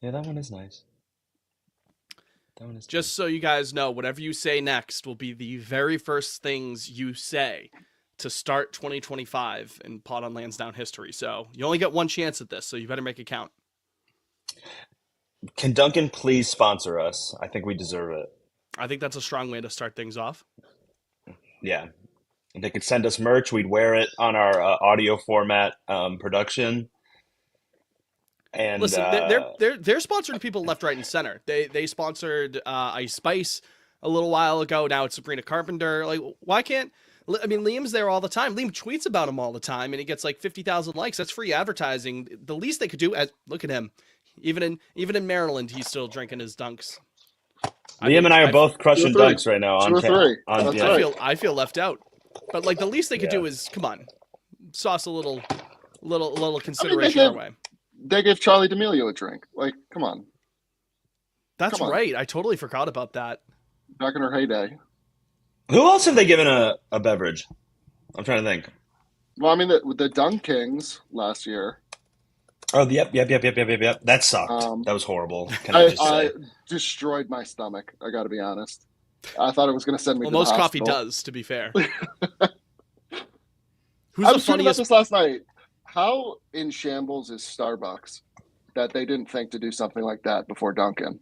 Yeah, that one is nice. That one is Just nice. so you guys know, whatever you say next will be the very first things you say to start 2025 in Pod on Lansdowne history. So you only get one chance at this, so you better make it count. Can Duncan please sponsor us? I think we deserve it. I think that's a strong way to start things off. Yeah. If they could send us merch, we'd wear it on our audio format production. And Listen, they're sponsoring people left, right, and center. They sponsored Ice Spice a little while ago. Now it's Sabrina Carpenter. Like, why can't? I mean, Liam's there all the time. Liam tweets about him all the time, and he gets like 50,000 likes. That's free advertising. The least they could do, as look at him, even in Maryland, he's still drinking his dunks. I Liam and think I are I, both Two or crushing three. dunks right now Two on or three. on That's I yeah. right. feel I feel left out. But like the least they could Yeah. do is come on, sauce a little I mean, consideration our way. they gave Charlie D'Amelio a drink. Like, come on, That's come on. right. I totally forgot about that. Back in her heyday. Who else have they given a beverage? I'm trying to think. Well, I mean, the Dunk Kings last year. Oh, yep. That sucked. Um, That was horrible. Can I just I say? destroyed my stomach. I got to be honest. I thought it was going to send me Well, to the most coffee hospital. does, to be fair. Who's I the was thinking about funniest? this last night. How in shambles is Starbucks that they didn't think to do something like that before Dunkin'?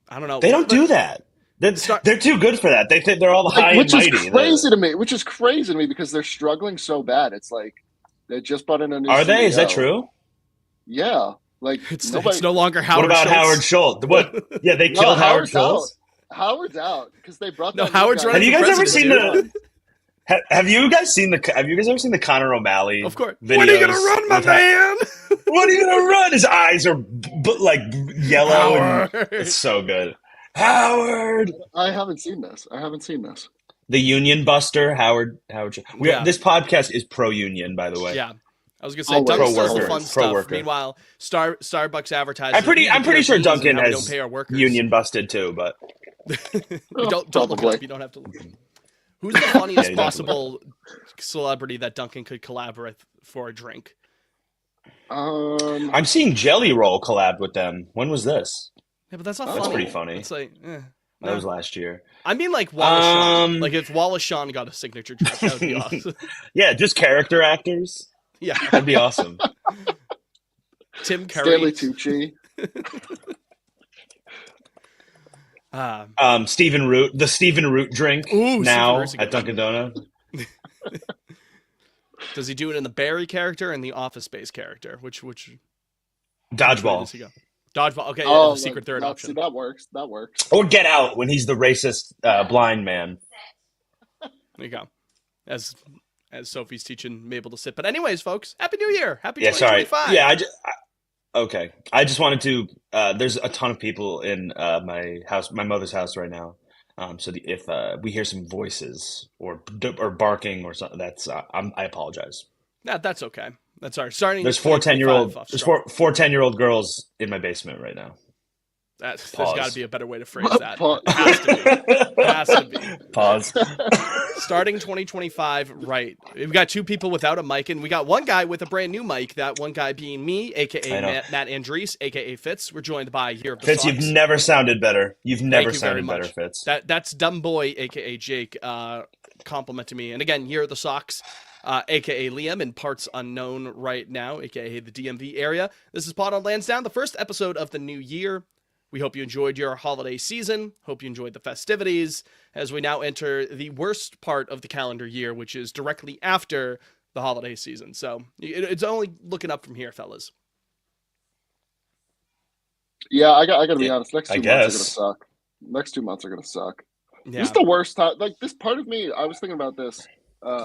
I don't know. They don't do that. They're, Start- they're too good for that. They think they're all Like, high and which is mighty. crazy to me. Which is crazy to me because they're struggling so bad. It's like they just brought in a new Are they? Is that CEO. true? Yeah, like It's nobody. no longer Howard What about Schultz. Howard Schultz? What? Yeah, they No, killed Howard Howard's out. Schultz. Howard's out because they brought No, that new Howard's guy running Have you in. guys ever president, seen dude. the? Have you guys seen the? Have you guys ever seen the Conor O'Malley Of course. videos? When are you gonna run, my with man? When are you gonna run? His eyes are like yellow, and Howard. it's so good. Howard, I haven't seen this. I haven't seen this. the Union Buster, Howard. Yeah. This podcast is pro union, by the way. Yeah. I was gonna say Always. Dunkin' does the Pro-worker. fun stuff. Pro-worker. Meanwhile, Starbucks advertises. I'm pretty sure beans and Duncan how we has don't pay our workers. union busted too, but You don't look it Probably. up. You don't have to look. Who's the funniest you don't. possible celebrity that Duncan could collaborate for a drink? I'm seeing Jelly Roll collab with them. When was this? Yeah, but that's not That's funny. pretty funny. It's like, That no. was last year. I mean, like Wallace Shawn. Um, Like if Wallace Shawn got a signature drink, that would be awesome. Yeah, just character actors. Yeah, That'd be awesome. Tim Curry. Stanley Tucci. Stephen Root, the Stephen Root drink Ooh, Stephen now Root's a good at Dunkin' Donuts. Does he do it in the Barry character and the Office Space character? Which way Dodgeball. does he go? Dodgeball. Okay, yeah, Oh, the secret third see, option. that works. That works. Or Get Out when he's the racist blind man. There you go. As Sophie's teaching Mabel to sit. But anyways, folks, Happy New Year. Happy Yeah, sorry. 2025. Yeah, okay. I just wanted to. There's a ton of people in my house, my mother's house right now. So if we hear some voices or barking or something, I apologize. That's okay. That's all right. Starting There's four 2025 10-year-old off there's strong. four 10-year-old girls in my basement right now. There's Pause. got to be a better way to phrase that. Pause. Has to be. Has to be. Pause. Starting 2025, right. We've got two people without a mic, and we got one guy with a brand new mic. That one guy being me, a.k.a. I know. Matt Andrees, a.k.a. Fitz. We're joined by here of the Fitz, Sox. you've never sounded better. You've never you very sounded better, much. Fitz. That's Dumb Boy, a.k.a. Jake, complimenting me. And again, here are the Sox, a.k.a. Liam, in parts unknown right now, a.k.a. the DMV area. This is Pod on Lansdowne, the first episode of the new year. We hope you enjoyed your holiday season. Hope you enjoyed the festivities as we now enter the worst part of the calendar year, which is directly after the holiday season. So it's only looking up from here, fellas. Yeah, I got to be Yeah, honest. Next I 2 months are gonna guess. suck. Next 2 months are gonna suck. Yeah. This is the worst time. Like this part of me, I was thinking about this.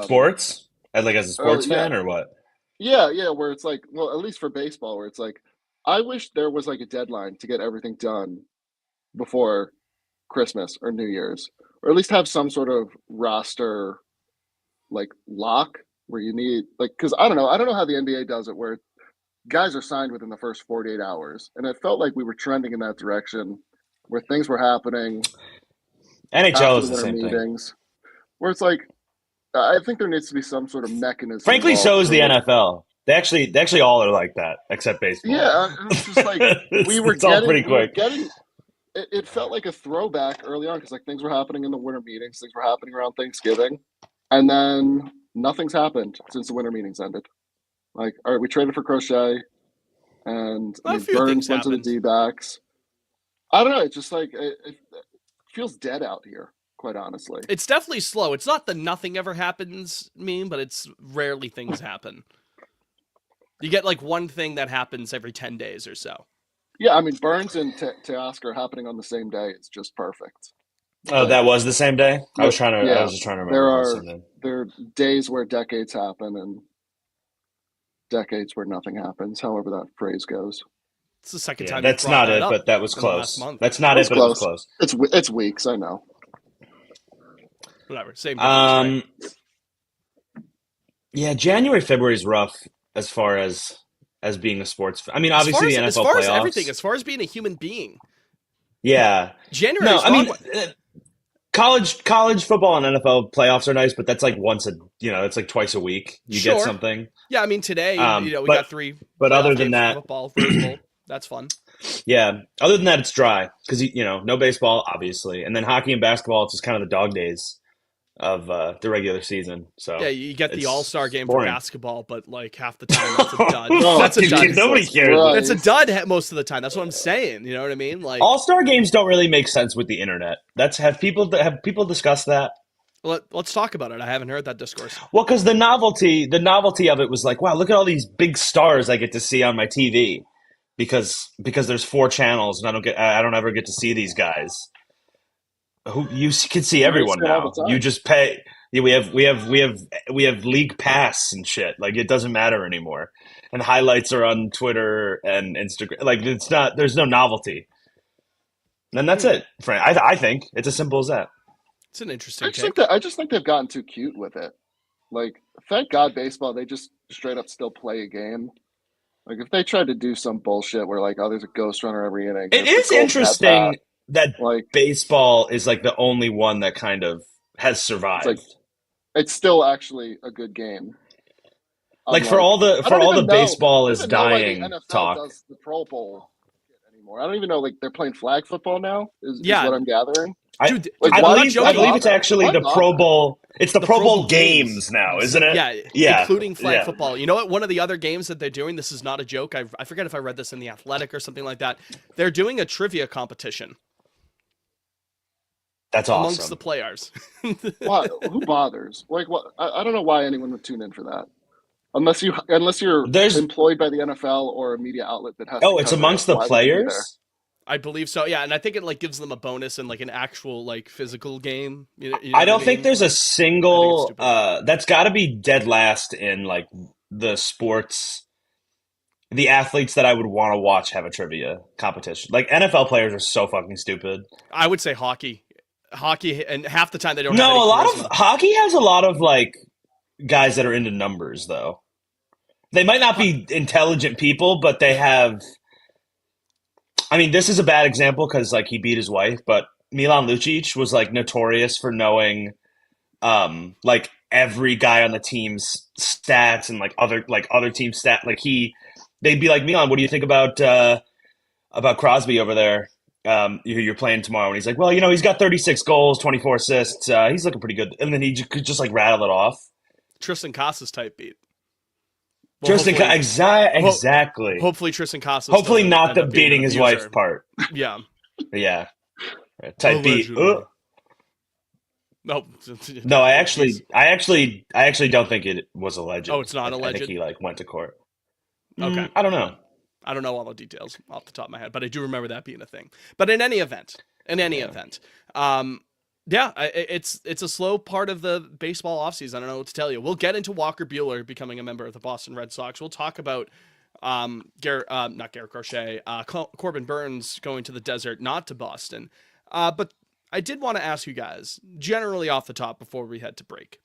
Sports? Like as a sports yeah. fan or what? Yeah. Where it's like, well, at least for baseball, where it's like, I wish there was like a deadline to get everything done before Christmas or New Year's, or at least have some sort of roster like lock where you need like because I don't know how the NBA does it where guys are signed within the first 48 hours, and it felt like we were trending in that direction where things were happening NHL after is the the winter same thing. meetings, where it's like I think there needs to be some sort of mechanism. Frankly, involved so is for, the like, NFL. They actually all are like that, except baseball. Yeah, it's just like It's all pretty we were quick. getting. It felt like a throwback early on because like things were happening in the winter meetings, things were happening around Thanksgiving, and then nothing's happened since the winter meetings ended. Like, all right, we traded for Crochet, and I A mean few things Burns went to the happened. D-backs. I don't know. It's just like it feels dead out here, quite honestly. It's definitely slow. It's not the nothing ever happens meme, but it's rarely things happen. You get like one thing that happens every 10 days or so. Yeah, I mean Burns and Teoscar happening on the same day is just perfect. Oh, Like, that was the same day. yeah, I yeah, was just trying to remember there if it was the are same day. there are days where decades happen and decades where nothing happens. However that phrase goes. It's the second Yeah, time you've that's brought not that it, up but that was in the last close. month. That's It not was it, but it was close. close. It's weeks. I know. Whatever. Same difference, right? Yeah, January, February is rough as far as being a sports fan. I mean, obviously the As NFL far as everything, playoffs. as far as being a human being, Yeah. No, January's I mean, wrong. college football and NFL playoffs are nice, but that's like it's like twice a week you get Sure. something. Yeah, I mean today, we But got 3 but playoff other than games for that, football, Rose Bowl. That's fun. yeah. Other than that, it's dry because no baseball, obviously, and then hockey and basketball. It's just kind of the dog days of the regular season. Yeah, So you get the All-Star it's game for boring. basketball, but like half the time that's a dud. Oh, That's a Dude, dud. nobody cares. Right. That's a dud most of the time. That's what I'm saying. You know what I mean? Like, All-star games don't really make sense with the internet. Have people discussed that? let's talk about it. I haven't heard that discourse. Well, because the novelty of it was like, wow, look at all these big stars I get to see on my TV, because there's 4 channels and I don't ever get to see these guys. Who you can see Right, everyone so all now. the time. You just pay. Yeah, we have league pass and shit. Like it doesn't matter anymore. And highlights are on Twitter and Instagram. Like it's not. There's no novelty. And that's it. Frank. I think it's as simple as that. It's an I interesting just take. think I just think they've gotten too cute with it. Like, thank God baseball, they just straight up still play a game. Like, if they tried to do some bullshit where like, oh, there's a ghost runner every inning. It there's the is golden interesting at-bat, that like baseball is like the only one that kind of has it's like survived. it's still actually a good game. Like for Unlike, all the I for don't all the even know. I baseball don't is even know why the dying NFL talk. does the Pro Bowl anymore. I don't even know. Like, they're playing flag football now. Is Yeah. what I'm gathering. Dude, Like, I'm why- not I joking. believe it's actually Why the Pro bother? Bowl. It's the Pro Bowl games. games now, isn't it? Yeah, including flag yeah. football. You know what? One of the other games that they're doing, this is not a joke. I forget if I read this in The Athletic or something like that. They're doing a trivia competition That's amongst awesome. the players. Why? Who bothers? Like, what? I don't know why anyone would tune in for that. Unless you're There's employed by the NFL or a media outlet that has. oh, to it's cover amongst it. the Why would you be there? players. I believe so. Yeah, and I think it like gives them a bonus and like an actual like physical game. You know I what don't mean? think there's a single. stupid. That's got to be dead last in like the sports. The athletes that I would want to watch have a trivia competition. Like NFL players are so fucking stupid. I would say hockey, and half the time they don't. have No, any a lot charisma. of hockey has a lot of like guys that are into numbers though. They might not be intelligent people, but they have. I mean, this is a bad example because like he beat his wife, but Milan Lucic was like notorious for knowing, like every guy on the team's stats and like other team stat. Like they'd be like, Milan, what do you think about Crosby over there? You're playing tomorrow, and he's like, well, he's got 36 goals, 24 assists. He's looking pretty good, and then he could just like rattle it off. Tristan Casas type beat. Well, Tristan, exactly. Hopefully, Tristan Casas. Hopefully, doesn't not end the up being beating an his abuser. wife's part. Yeah. Yeah. Type B. Allegedly. No. No, I actually don't think it was alleged. Oh, it's not I alleged? think he like went to court. Okay. I don't know. I don't know all the details off the top of my head, but I do remember that being a thing. But in any event, yeah, it's a slow part of the baseball offseason. I don't know what to tell you. We'll get into Walker Buehler becoming a member of the Boston Red Sox. We'll talk about not Garrett Crochet, Corbin Burns going to the desert, not to Boston. But I did want to ask you guys, generally off the top before we head to break,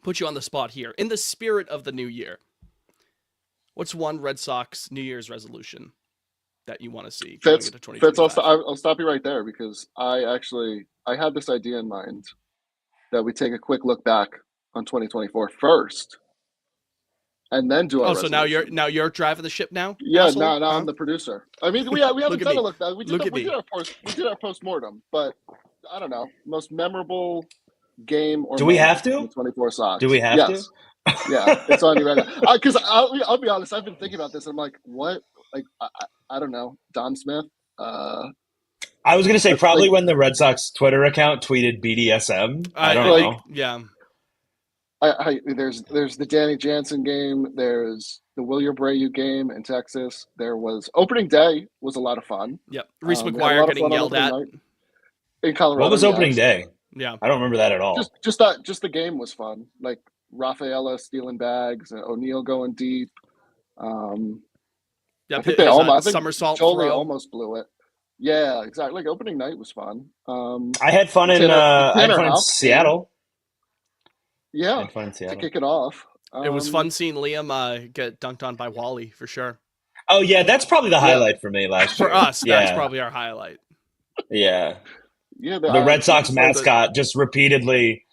put you on the spot here. In the spirit of the new year, what's one Red Sox New Year's resolution that you want to see going into 2025? I'll stop you right there because I had this idea in mind that we take a quick look back on 2024 first, and then do our Oh, so resolution. now you're driving the ship now? Yeah, asshole? now Huh? I'm the producer. I mean, we haven't Look at done me. a look back. We Look at me. did our postmortem, but I don't know. Most memorable game or Do we moment have to? in the 24 Sox. Do we have Yes. to? Yeah, it's on you right now. Because I'll be honest, I've been thinking about this. I'm like, what? Like, I don't know. Don Smith. I was going to say probably Like, when the Red Sox Twitter account tweeted BDSM. I don't like, know. Yeah. There's the Danny Jansen game. There's the William Abreu game in Texas. There was opening day was a lot of fun. Yep. Reese We had a McGuire lot of getting fun on yelled opening at. night in Colorado. What was opening yes. day? Yeah. I don't remember that at all. Just the game was fun. Like Rafaela stealing bags, O'Neill going deep. Yep. I think they almost. I think somersault Jolie throw. almost blew it. Yeah, exactly. Like opening night was fun. I had fun in Seattle. I Yeah, had fun in to Seattle. kick it off. It was fun seeing Liam get dunked on by Wally for sure. Oh yeah, that's probably the highlight for me last year. For us, yeah. that's probably our highlight. Yeah. Yeah, The Red Sox mascot just repeatedly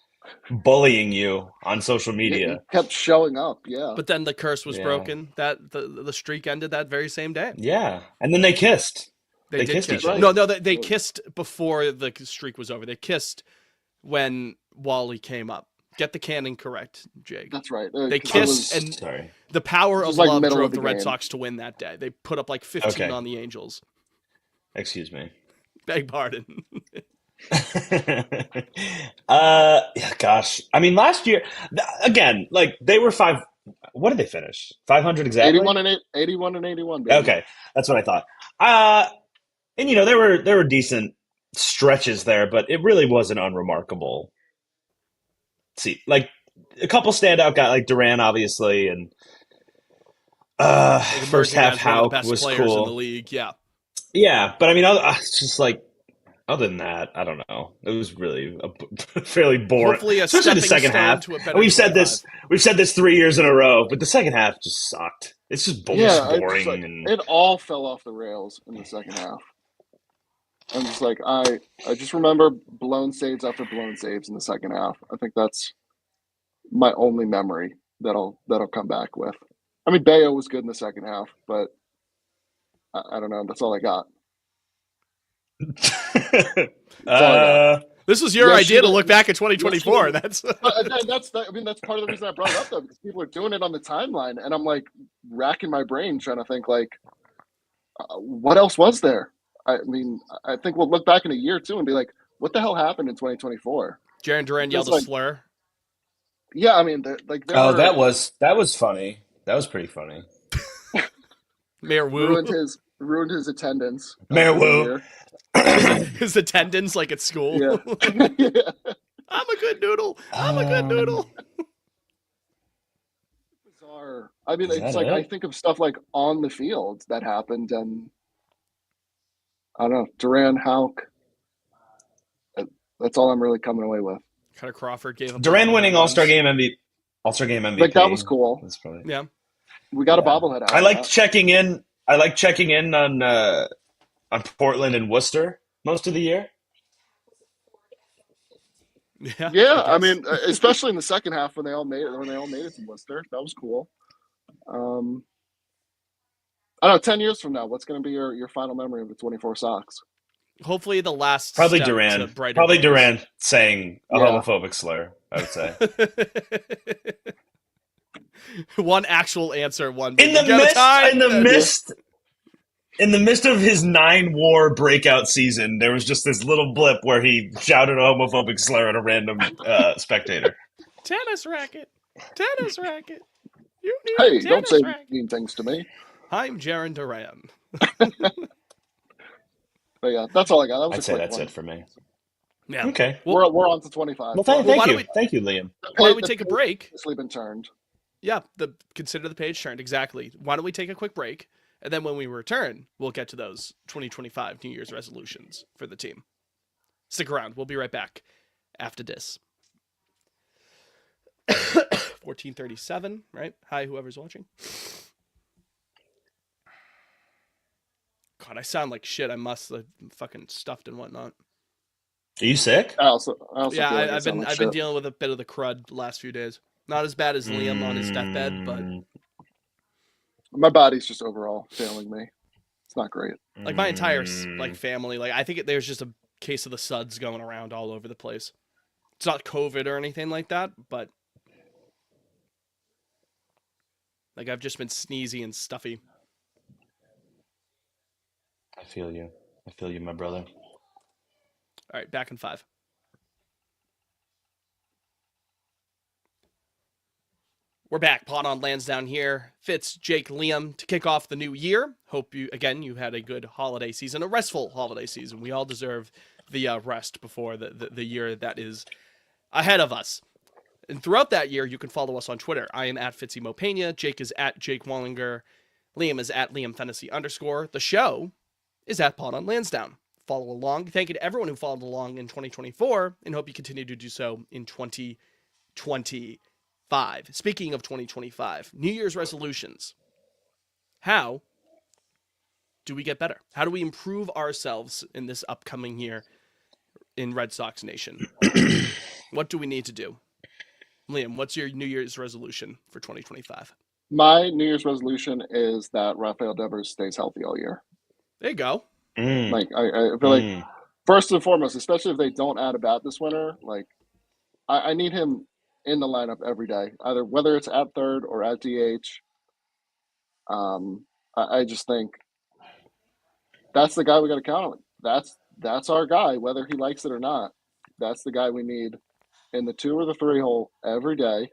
bullying you on social media. He kept showing up. Yeah, But then the curse was broken. That the streak ended that very same day. Yeah, and then they kissed. They did kissed kiss. each other. No, they kissed before the streak was over. They kissed when Wally came up. Get the canon correct, Jake. that's right. They kissed, and Sorry. the power of like love middle drove of the the Red game. Sox to win that day. They put up like 15 Okay. on the Angels. Excuse me. Beg pardon. Gosh. I mean, last year, again, like they were five. What did they finish? 500 exactly. 81 and 81. Baby. Okay, that's what I thought. And there were decent stretches there, but it really wasn't unremarkable. See, like a couple standout guys, like Duran, obviously, and first half Houck was in the cool. league. Yeah. Yeah, but I mean, it's just like other than that, I don't know. It was really fairly boring, Hopefully, especially the second half. And we've said this 3 years in a row, but the second half just sucked. It's just boring. It all fell off the rails in the second half. I'm just like I just remember blown saves after blown saves in the second half. I think that's my only memory that'll come back with. I mean, Bayo was good in the second half, but I don't know. That's all I got. This was your idea to look back at 2024. That's part of the reason I brought it up though, because people are doing it on the timeline, and I'm like racking my brain trying to think like, what else was there? I mean, I think we'll look back in a year or two and be like, what the hell happened in 2024? Jarren Duran yelled a slur. Yeah, I mean, that was funny. That was pretty funny. Mayor Wu ruined his attendance. Mayor Wu. His attendance, like at school. Yeah. Yeah. I'm a good noodle. I'm a good noodle. Bizarre. I mean, it's like I think of stuff like on the field that happened, and I don't know, Duran, Houck. That's all I'm really coming away with. Cutter Crawford gave up Duran winning All-Star Game MVP. Like that was cool. That's funny. Yeah, we got a bobblehead out. I liked checking in. I like checking in on Portland and Worcester most of the year. Yeah. I mean, especially in the second half when they all made it to Worcester. That was cool. I don't know. 10 years from now, what's going to be your final memory of the 24 Sox? Hopefully, the last probably step Duran. to brighter Probably days. Duran saying a homophobic slur. I would say. One actual answer. One in the midst of his 9-war breakout season, there was just this little blip where he shouted a homophobic slur at a random spectator. Tennis racket. You need hey, a don't tennis say racket. mean things to me. I'm Jarren Duran. But yeah, that's all I got. That was I'd a say quick that's one. it for me. Yeah. Okay. We're on to 25. Well, thank you. Thank you, Liam. Why don't we take a break? It's been turned. Yeah, consider the page turned. Exactly. Why don't we take a quick break? And then when we return, we'll get to those 2025 New Year's resolutions for the team. Stick around. We'll be right back after this. 14:37, right? Hi, whoever's watching. God, I sound like shit. I must have fucking stuffed and whatnot. Are you sick? I also Yeah, feel like I've been dealing with a bit of the crud the last few days. Not as bad as Liam on his deathbed, but My body's just overall failing me. It's not great. Like my entire Mm. family, like I think there's just a case of the suds going around all over the place. It's not COVID or anything like that, but like I've just been sneezy and stuffy. I feel you. I feel you, my brother. All right, back in 5. We're back. Pot on Lansdowne here. Fitz, Jake, Liam to kick off the new year. Hope you had a good holiday season, a restful holiday season. We all deserve the rest before the year that is ahead of us. And throughout that year, you can follow us on Twitter. I am at Fitzy Mopania. Jake is at Jake Wallinger. Liam is at Liam Fennessy _. The show is at Pot on Lansdowne. Follow along. Thank you to everyone who followed along in 2024 and hope you continue to do so in 2025. Speaking of 2025, New Year's resolutions. How do we get better? How do we improve ourselves in this upcoming year in Red Sox Nation? What do we need to do? Liam, what's your New Year's resolution for 2025? My New Year's resolution is that Rafael Devers stays healthy all year. There you go. Like I feel like first and foremost, especially if they don't add a bat this winter, like I need him in the lineup every day, either whether it's at third or at DH. I just think that's the guy we got to count on. That's our guy, whether he likes it or not. That's the guy we need in the 2 or the 3 hole every day,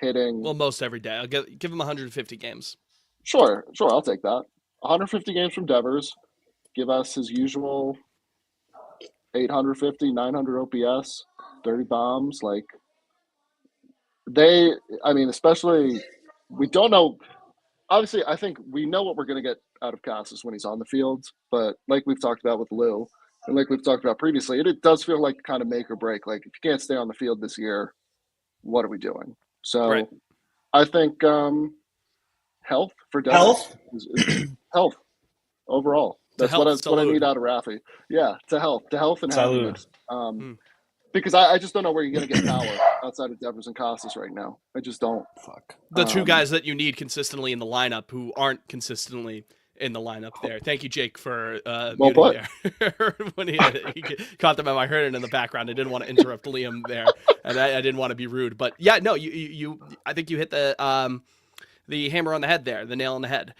hitting. Well, most every day. I'll give him 150 games. Sure, I'll take that. 150 games from Devers, give us his usual 850, 900 OPS, 30 bombs. Like especially we don't know. Obviously, I think we know what we're going to get out of Casas when he's on the field, but like we've talked about with Lou, and like we've talked about previously, it does feel like kind of make or break. Like if you can't stay on the field this year, what are we doing? So Right. I think health for Devers is health overall. That's what I need out of Rafi. Yeah, to health and happiness. Because I just don't know where you're going to get power outside of Devers and Casas right now. I just don't. Fuck. The 2 guys that you need consistently in the lineup who aren't consistently in the lineup there. Thank you, Jake, for muting there. When he caught them. I heard it in the background. I didn't want to interrupt Liam there, and I didn't want to be rude. But yeah, no, you I think you hit the hammer on the head there, the nail on the head.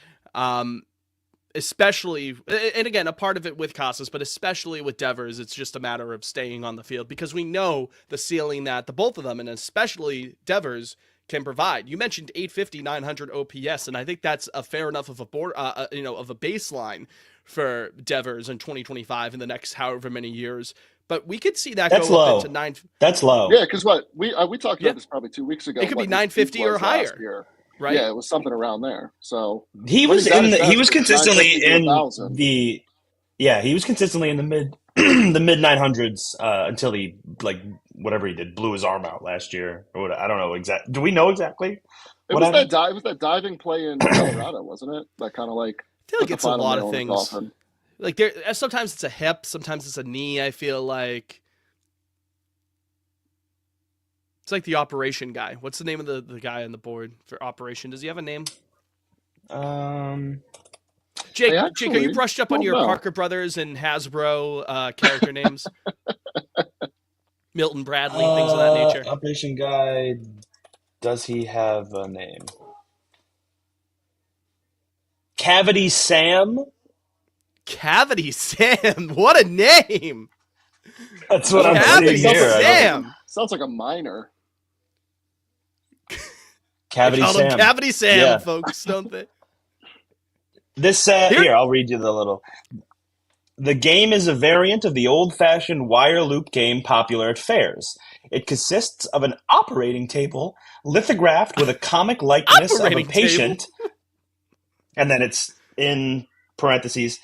Especially, and again, a part of it with Casas, but especially with Devers, it's just a matter of staying on the field because we know the ceiling that the both of them, and especially Devers, can provide. You mentioned 850, 900 OPS, and I think that's a fair enough of a of a baseline for Devers in 2025 in the next however many years. But we could see that go up into 9. That's low. Yeah, because we talked about this probably 2 weeks ago. It could be 950 or higher. Right? Yeah, it was something around there. So he was consistently in the mid the mid 900s until he whatever he did blew his arm out last year or what, I don't know exactly. Do we know exactly? It was that diving play in Colorado, wasn't it? That kind of like I feel like it's a lot of things. Like sometimes it's a hip, sometimes it's a knee. I feel like. It's like the operation guy. What's the name of the guy on the board for operation? Does he have a name? Jake, are you brushed up on your Parker Brothers and Hasbro character names? Milton Bradley, things of that nature. Operation guy, does he have a name? Cavity Sam? Cavity Sam? What a name! That's what I'm saying here. Sam! Sounds like a minor. Cavity Sam. Cavity Sam, folks, don't they? This here, I'll read you the little. The game is a variant of the old-fashioned wire loop game popular at fairs. It consists of an operating table lithographed with a comic likeness of a patient, and then it's in parentheses,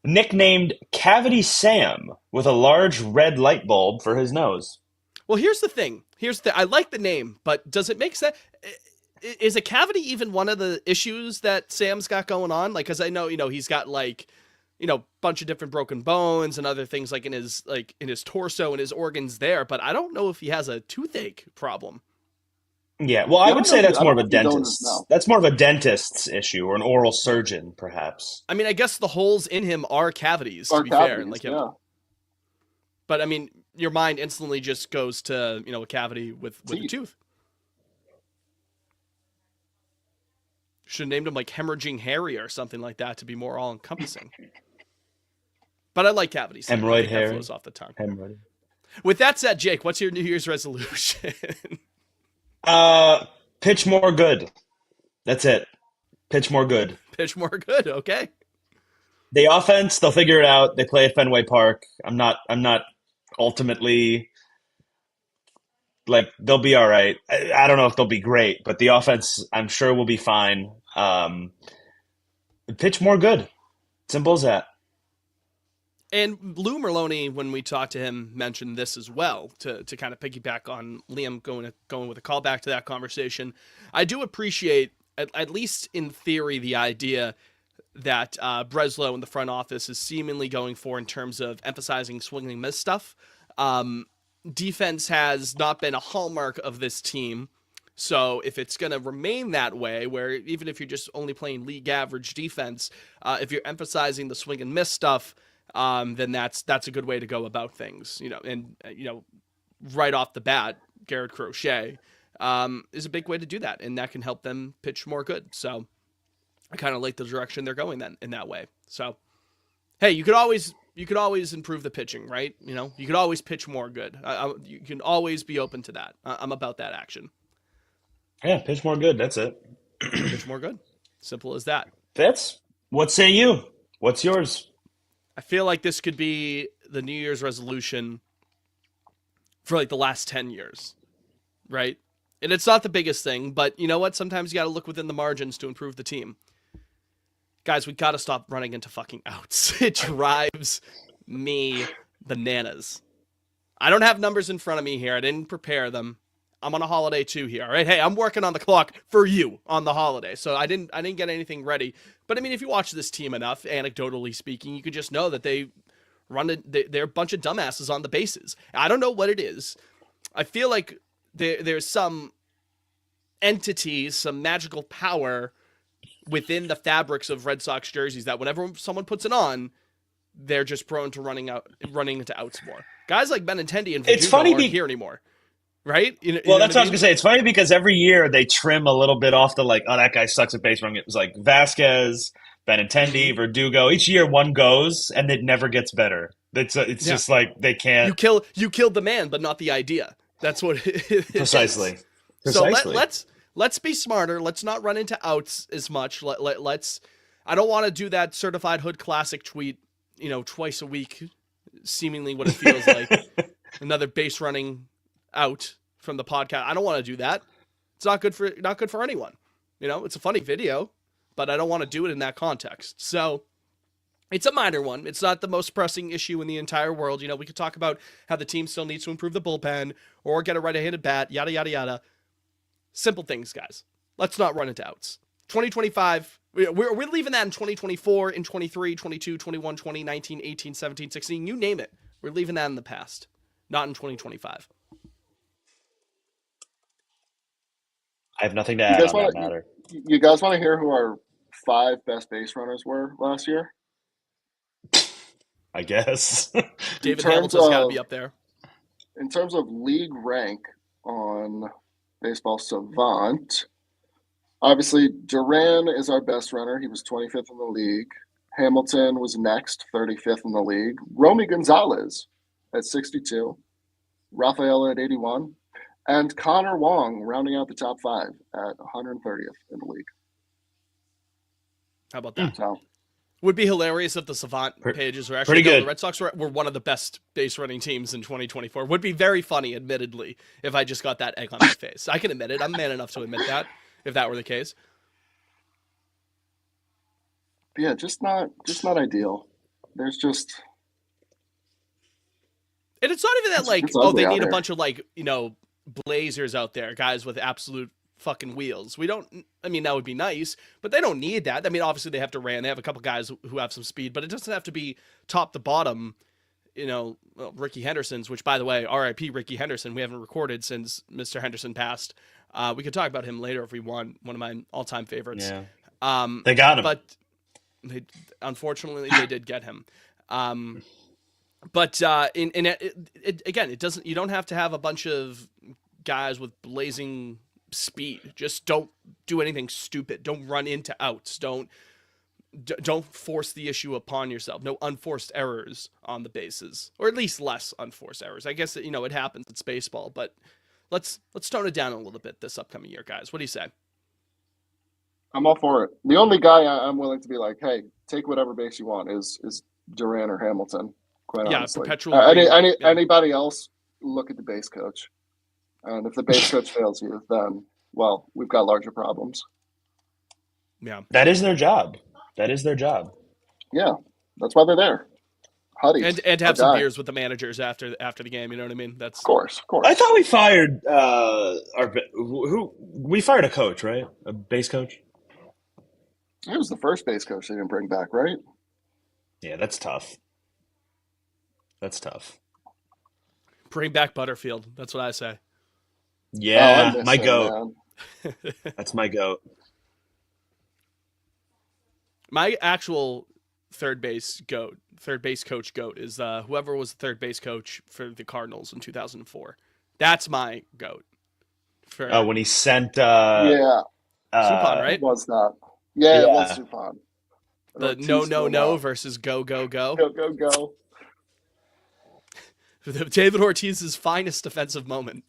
nicknamed Cavity Sam, with a large red light bulb for his nose. Well, here's the thing. I like the name, but does it make sense? Is a cavity even one of the issues that Sam's got going on? Like, because I know, he's got bunch of different broken bones and other things in his torso and his organs there, but I don't know if he has a toothache problem. Yeah, well, Yeah, I would say that's I more don't of know a if he's going this dentist's. now. That's more of a dentist's issue or an oral surgeon, perhaps. I mean, I guess the holes in him are cavities, to Our be fair. Like, cavities, yeah. but I mean, your mind instantly just goes to, a cavity with a Teeth. tooth. Should have named him like Hemorrhaging Harry or something like that to be more all encompassing. But I like cavities. I Hemorrhoid think that hair. flows off the tongue. Hemorrhoid. With that said, Jake, what's your New Year's resolution? Pitch more good. That's it. Pitch more good. Pitch more good. Okay. The offense, they'll figure it out. They play at Fenway Park. I'm not ultimately like they'll be all right. I don't know if they'll be great, but the offense I'm sure will be fine. Pitch more good. Simple as that. And Lou Merlone, when we talked to him, mentioned this as well to kind of piggyback on Liam going with a callback to that conversation. I do appreciate, at least in theory, the idea that Breslow in the front office is seemingly going for in terms of emphasizing swing and miss stuff. Defense has not been a hallmark of this team. So if it's going to remain that way, where even if you're just only playing league average defense, if you're emphasizing the swing and miss stuff, then that's a good way to go about things, and right off the bat, Garrett Crochet is a big way to do that, and that can help them pitch more good. So I kind of like the direction they're going then in that way. So, hey, you could always improve the pitching, right? You could always pitch more good. You can always be open to that. I'm about that action. Yeah, pitch more good. That's it. Pitch more good. Simple as that. Fitz, what say you? What's yours? I feel like this could be the New Year's resolution for like the last 10 years, right? And it's not the biggest thing, but you know what? Sometimes you got to look within the margins to improve the team. Guys, we got to stop running into fucking outs. It drives me bananas. I don't have numbers in front of me here. I didn't prepare them. I'm on a holiday too here, all right? Hey, I'm working on the clock for you on the holiday, so I didn't get anything ready. But I mean, if you watch this team enough, anecdotally speaking, you could just know that they're a bunch of dumbasses on the bases. I don't know what it is. I feel like there's some entity, some magical power within the fabrics of Red Sox jerseys that whenever someone puts it on, they're just prone to running into outs more. Guys like Benintendi and Verdugo aren't here anymore. Right? Well, that's what I was going to say. It's funny because every year they trim a little bit off the oh, that guy sucks at base running. It was like Vasquez, Benintendi, Verdugo. Each year one goes and it never gets better. It's just like they can't. You killed the man, but not the idea. That's what it is. Precisely. So let's be smarter. Let's not run into outs as much. Let's. I don't want to do that certified hood classic tweet, twice a week, seemingly what it feels like. Another base running out from the podcast. I don't want to do that. It's not good for anyone. It's a funny video, but I don't want to do it in that context. So it's a minor one. It's not the most pressing issue in the entire world. We could talk about how the team still needs to improve the bullpen or get a right-handed bat, yada, yada, yada. Simple things, guys. Let's not run into outs. 2025, we're leaving that in 2024, in 23, 22, 21, 20, 19, 18, 17, 16, you name it. We're leaving that in the past, not in 2025. I have nothing to add on that matter. You guys want to hear who our 5 best base runners were last year? I guess. David Hamilton's got to be up there. In terms of league rank on Baseball Savant, obviously Duran is our best runner. He was 25th in the league. Hamilton was next, 35th in the league. Romy Gonzalez at 62. Rafaela at 81. And Connor Wong rounding out the top 5 at 130th in the league. How about that? So, would be hilarious if the Savant pages were actually pretty good. The Red Sox were one of the best base running teams in 2024. Would be very funny, admittedly, if I just got that egg on my face. I can admit it. I'm man enough to admit that, if that were the case. Yeah, just not ideal. There's just. And it's not even that they need a bunch of blazers out there, guys with absolute fucking wheels. That would be nice, but they don't need that. I mean, obviously they have to ran. They have a couple guys who have some speed, but it doesn't have to be top to bottom. Ricky Henderson's, which by the way, RIP Ricky Henderson. We haven't recorded since Mr. Henderson passed. We could talk about him later if we want. One of my all-time favorites. Yeah, they got him. But unfortunately, they did get him. But again, it doesn't. You don't have to have a bunch of guys with blazing speed. Just don't do anything stupid. Don't run into outs. Don't force the issue upon yourself. No unforced errors on the bases, or at least less unforced errors. I guess it happens. It's baseball, but let's tone it down a little bit this upcoming year, guys. What do you say? I'm all for it. The only guy I'm willing to be like, hey, take whatever base you want is Duran or Hamilton. Quite honestly, perpetual. Anybody else, look at the base coach, and if the base coach fails you, then we've got larger problems. Yeah, that is their job. That is their job. Yeah, that's why they're there. Huddy, and have some beers with the managers after the game. You know what I mean? That's of course. I thought we fired we fired a coach, right? A base coach. It was the first base coach they didn't bring back, right? Yeah, that's tough. That's tough. Bring back Butterfield. That's what I say. Yeah, my goat. That's my goat. My actual third base coach goat is whoever was the third base coach for the Cardinals in 2004. That's my goat. When he sent Suppan, right? Was that? Yeah, it was Suppan. The no versus go. Go. David Ortiz's finest defensive moment.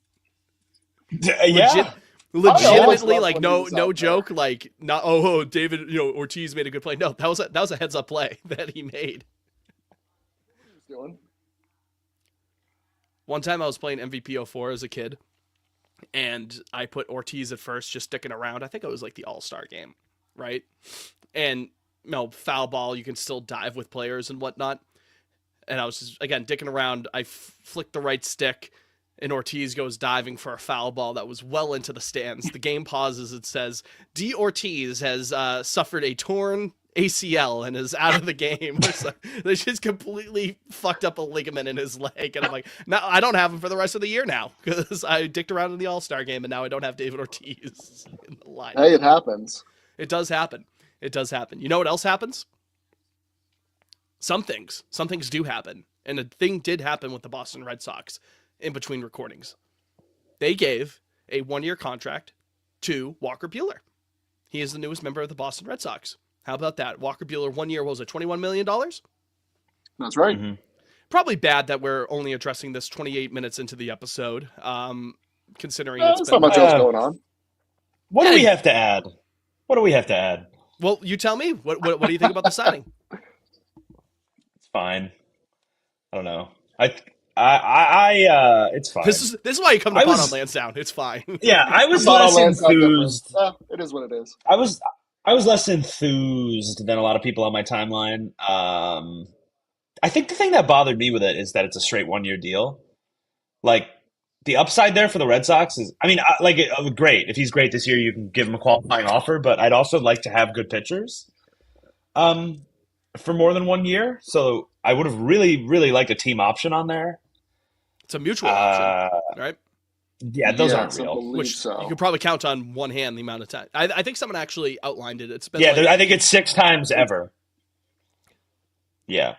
Yeah. Legitimately, like no joke, like not David Ortiz made a good play. No, that was a heads up play that he made. One time I was playing MVP 04 as a kid, and I put Ortiz at first, just sticking around. I think it was like the All-Star game, right? And foul ball, you can still dive with players and whatnot. And I was just, again, dicking around. I flicked the right stick, and Ortiz goes diving for a foul ball that was well into the stands. The game pauses. It says, D. Ortiz has suffered a torn ACL and is out of the game. They just completely fucked up a ligament in his leg. And I'm like, now I don't have him for the rest of the year now because I dicked around in the All-Star game, and now I don't have David Ortiz in the line. Hey, it happens. It does happen. It does happen. You know what else happens? Some things do happen. And a thing did happen with the Boston Red Sox in between recordings. They gave a 1-year contract to Walker Buehler. He is the newest member of the Boston Red Sox. How about that? Walker Buehler, 1 year, what was it, $21 million? That's right. Mm-hmm. Probably bad that we're only addressing this 28 minutes into the episode, considering there's not much else going on. What do we have to add? Well, you tell me. What do you think about the signing? It's fine. I don't know. It's fine. This is why you come to Pot on Lansdowne. It's fine. Yeah, I was less enthused. It is what it is. I was less enthused than a lot of people on my timeline. I think the thing that bothered me with it is that it's a straight 1-year deal. Like, the upside there for the Red Sox is, great. If he's great this year, you can give him a qualifying offer, but I'd also like to have good pitchers for more than 1 year. So I would have really, really liked a team option on there. It's a mutual option, right? Yeah, those aren't real. Which you could probably count on one hand the amount of time. I think someone actually outlined it. It's been I think it's 6 times ever. Yeah.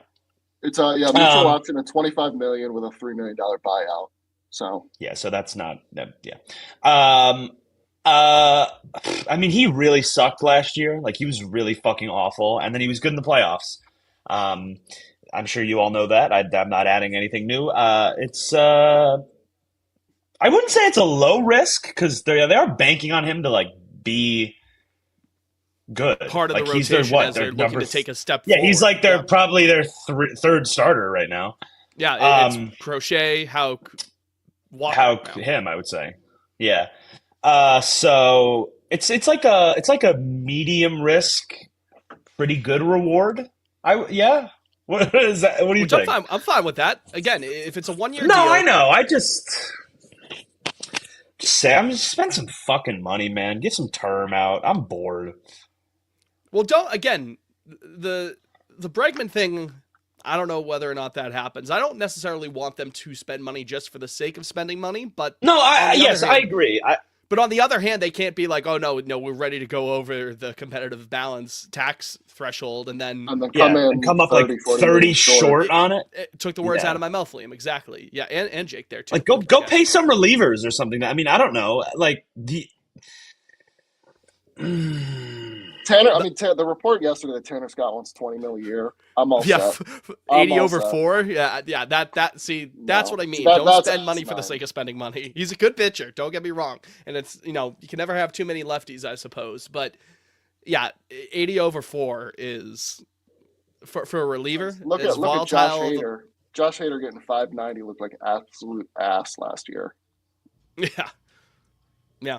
It's a mutual option of $25 million with a $3 million buyout. So so that's not he really sucked last year. Like, he was really fucking awful, and then he was good in the playoffs. I'm sure you all know that. I'm not adding anything new. It's I wouldn't say it's a low risk because they are banking on him to be good. Part of the rotation as they're looking to take a step forward. Yeah, he's probably their third starter right now. Yeah, it's Crochet, Houck, Walker. Him, I would say. Yeah. So it's like a medium risk, pretty good reward. What is that? What do you think? I'm fine with that. Again, if it's a 1-year deal. No, I know. I just say I'm just spend some fucking money, man. Get some term out. I'm bored. Well, the Bregman thing, I don't know whether or not that happens. I don't necessarily want them to spend money just for the sake of spending money, but no, I agree. But on the other hand, they can't be like, oh no, we're ready to go over the competitive balance tax threshold, and then come in and come up 30, like 40 30 games short on it. it took the words Yeah. out of my mouth, Liam. Exactly. Yeah, and Jake there too. Like go pay some relievers or something. I mean, I don't know. Like Tanner, the report yesterday that Tanner Scott wants $20 million a year. I'm all Yeah, set. 80 all over set. 4. Yeah. That's No. what I mean. See, Don't that's spend money for the asinine. sake of spending money. He's a good pitcher. Don't get me wrong. And it's you can never have too many lefties, I suppose. But yeah, 80 over 4 is for a reliever. Look as at Josh volatile. Hader. Josh Hader getting $590 looked like absolute ass last year. Yeah.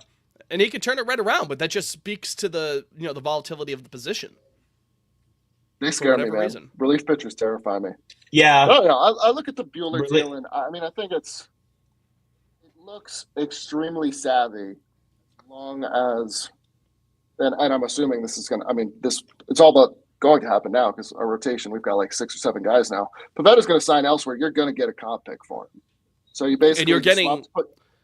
And he could turn it right around, but that just speaks to the the volatility of the position. They scare me, whatever man. reason. Relief pitchers terrify me. yeah. Oh yeah, I look at the Bueller Really- deal, and I think it looks extremely savvy, as long as, and I'm assuming this is gonna. It's all about going to happen now because our rotation, we've got like 6 or 7 guys now. Pavetta's going to sign elsewhere. You're going to get a comp pick for him. So you basically And you're getting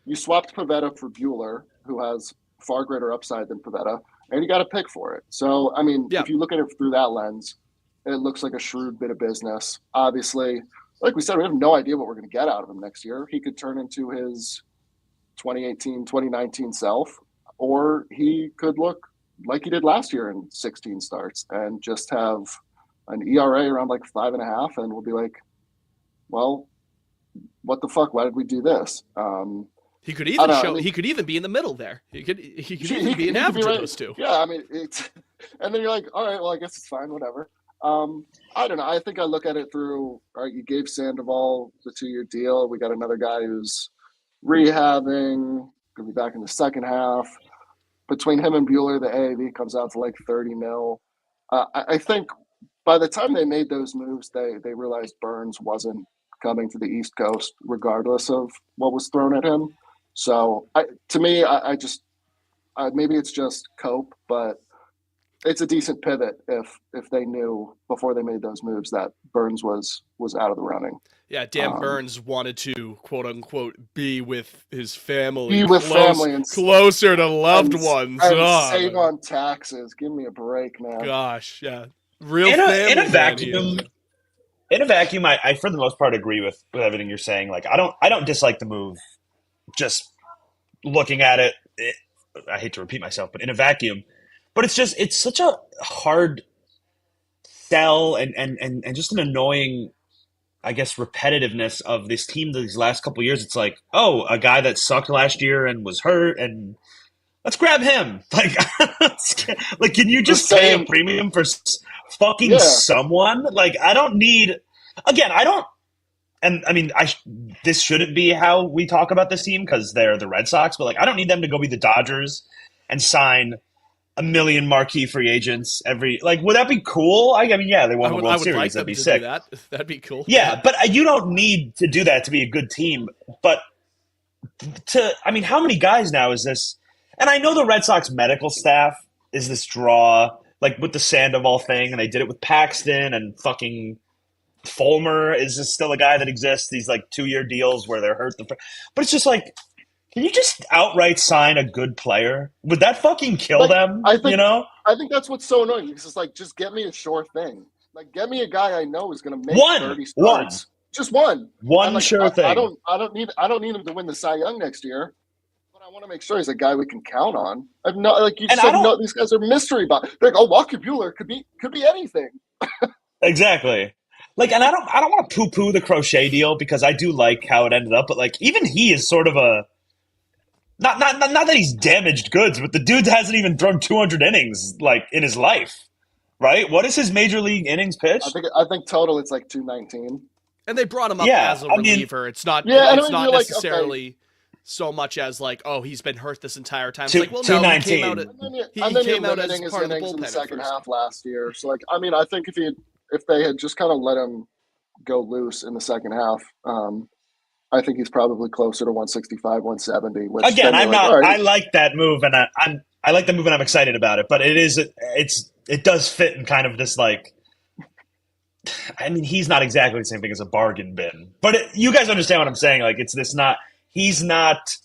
you swapped Pavetta for Bueller, who has far greater upside than Pavetta, and you got a pick for it. So if you look at it through that lens, it looks like a shrewd bit of business. Obviously, like we said, we have no idea what we're going to get out of him next year. He could turn into his 2018, 2019 self, or he could look like he did last year in 16 starts and just have an ERA around like 5.5, and we'll be like, well, what the fuck? Why did we do this? he could even he could even be in the middle there. He could even be an average of those two. Yeah, it's, and then you're like, all right, well, I guess it's fine, whatever. I don't know. I think I look at it through, all right, you gave Sandoval the 2-year deal. We got another guy who's rehabbing, gonna be back in the second half. Between him and Bueller, the AAV comes out to like 30 mil. I think by the time they made those moves, they realized Burns wasn't coming to the East Coast, regardless of what was thrown at him. So to me, maybe it's just cope, but it's a decent pivot if they knew before they made those moves that Burns was out of the running. Yeah, Dan Burns wanted to quote unquote be with his family, be with family, and closer to loved ones, and save on taxes. Give me a break, man. Gosh, yeah, real in a vacuum. In a vacuum, I for the most part agree with everything you're saying. Like I don't dislike the move. Just looking at it, I hate to repeat myself, but in a vacuum. But it's such a hard sell and just an annoying, I guess, repetitiveness of this team these last couple of years. It's like, oh, a guy that sucked last year and was hurt, and let's grab him. Like can you just pay a premium for fucking someone? Like I don't need. Again, I don't. And I mean, this shouldn't be how we talk about this team because they're the Red Sox. But like, I don't need them to go be the Dodgers and sign 1 million marquee free agents every. Like, would that be cool? I mean, yeah, they won the World Series. Like That'd be to sick. do that'd be cool. Yeah, but you don't need to do that to be a good team. But how many guys now is this? And I know the Red Sox medical staff is this draw, like with the Sandoval thing, and they did it with Paxton and fucking Fulmer is just still a guy that exists. These like 2-year deals where they're hurt. But it's just like, can you just outright sign a good player? Would that fucking kill them? I think that's what's so annoying. Because it's like, just get me a sure thing. Like, get me a guy I know is going to make 30 starts. Just one. Sure thing. I don't need him to win the Cy Young next year. But I want to make sure he's a guy we can count on. These guys are mystery box. They're like, oh, Walker Bueller could be anything. Exactly. Like, and I don't want to poo-poo the Crochet deal because I do like how it ended up, but like even he is sort of a not that he's damaged goods, but the dude hasn't even thrown 200 innings like in his life, right? What is his major league innings pitch? I think total it's like 219. And they brought him up as a reliever. It's not necessarily so much as like, oh, he's been hurt this entire time. It's like, well, no, he came out as part of the bullpen in the second half last year. So like, I mean, I think if they had just kind of let him go loose in the second half, I think he's probably closer to 165, 170. Which again, I'm not. Right. I like that move, and I like the move, and I'm excited about it. But it does fit in kind of this like. I mean, he's not exactly the same thing as a bargain bin, but you guys understand what I'm saying. Like, it's this not. He's not.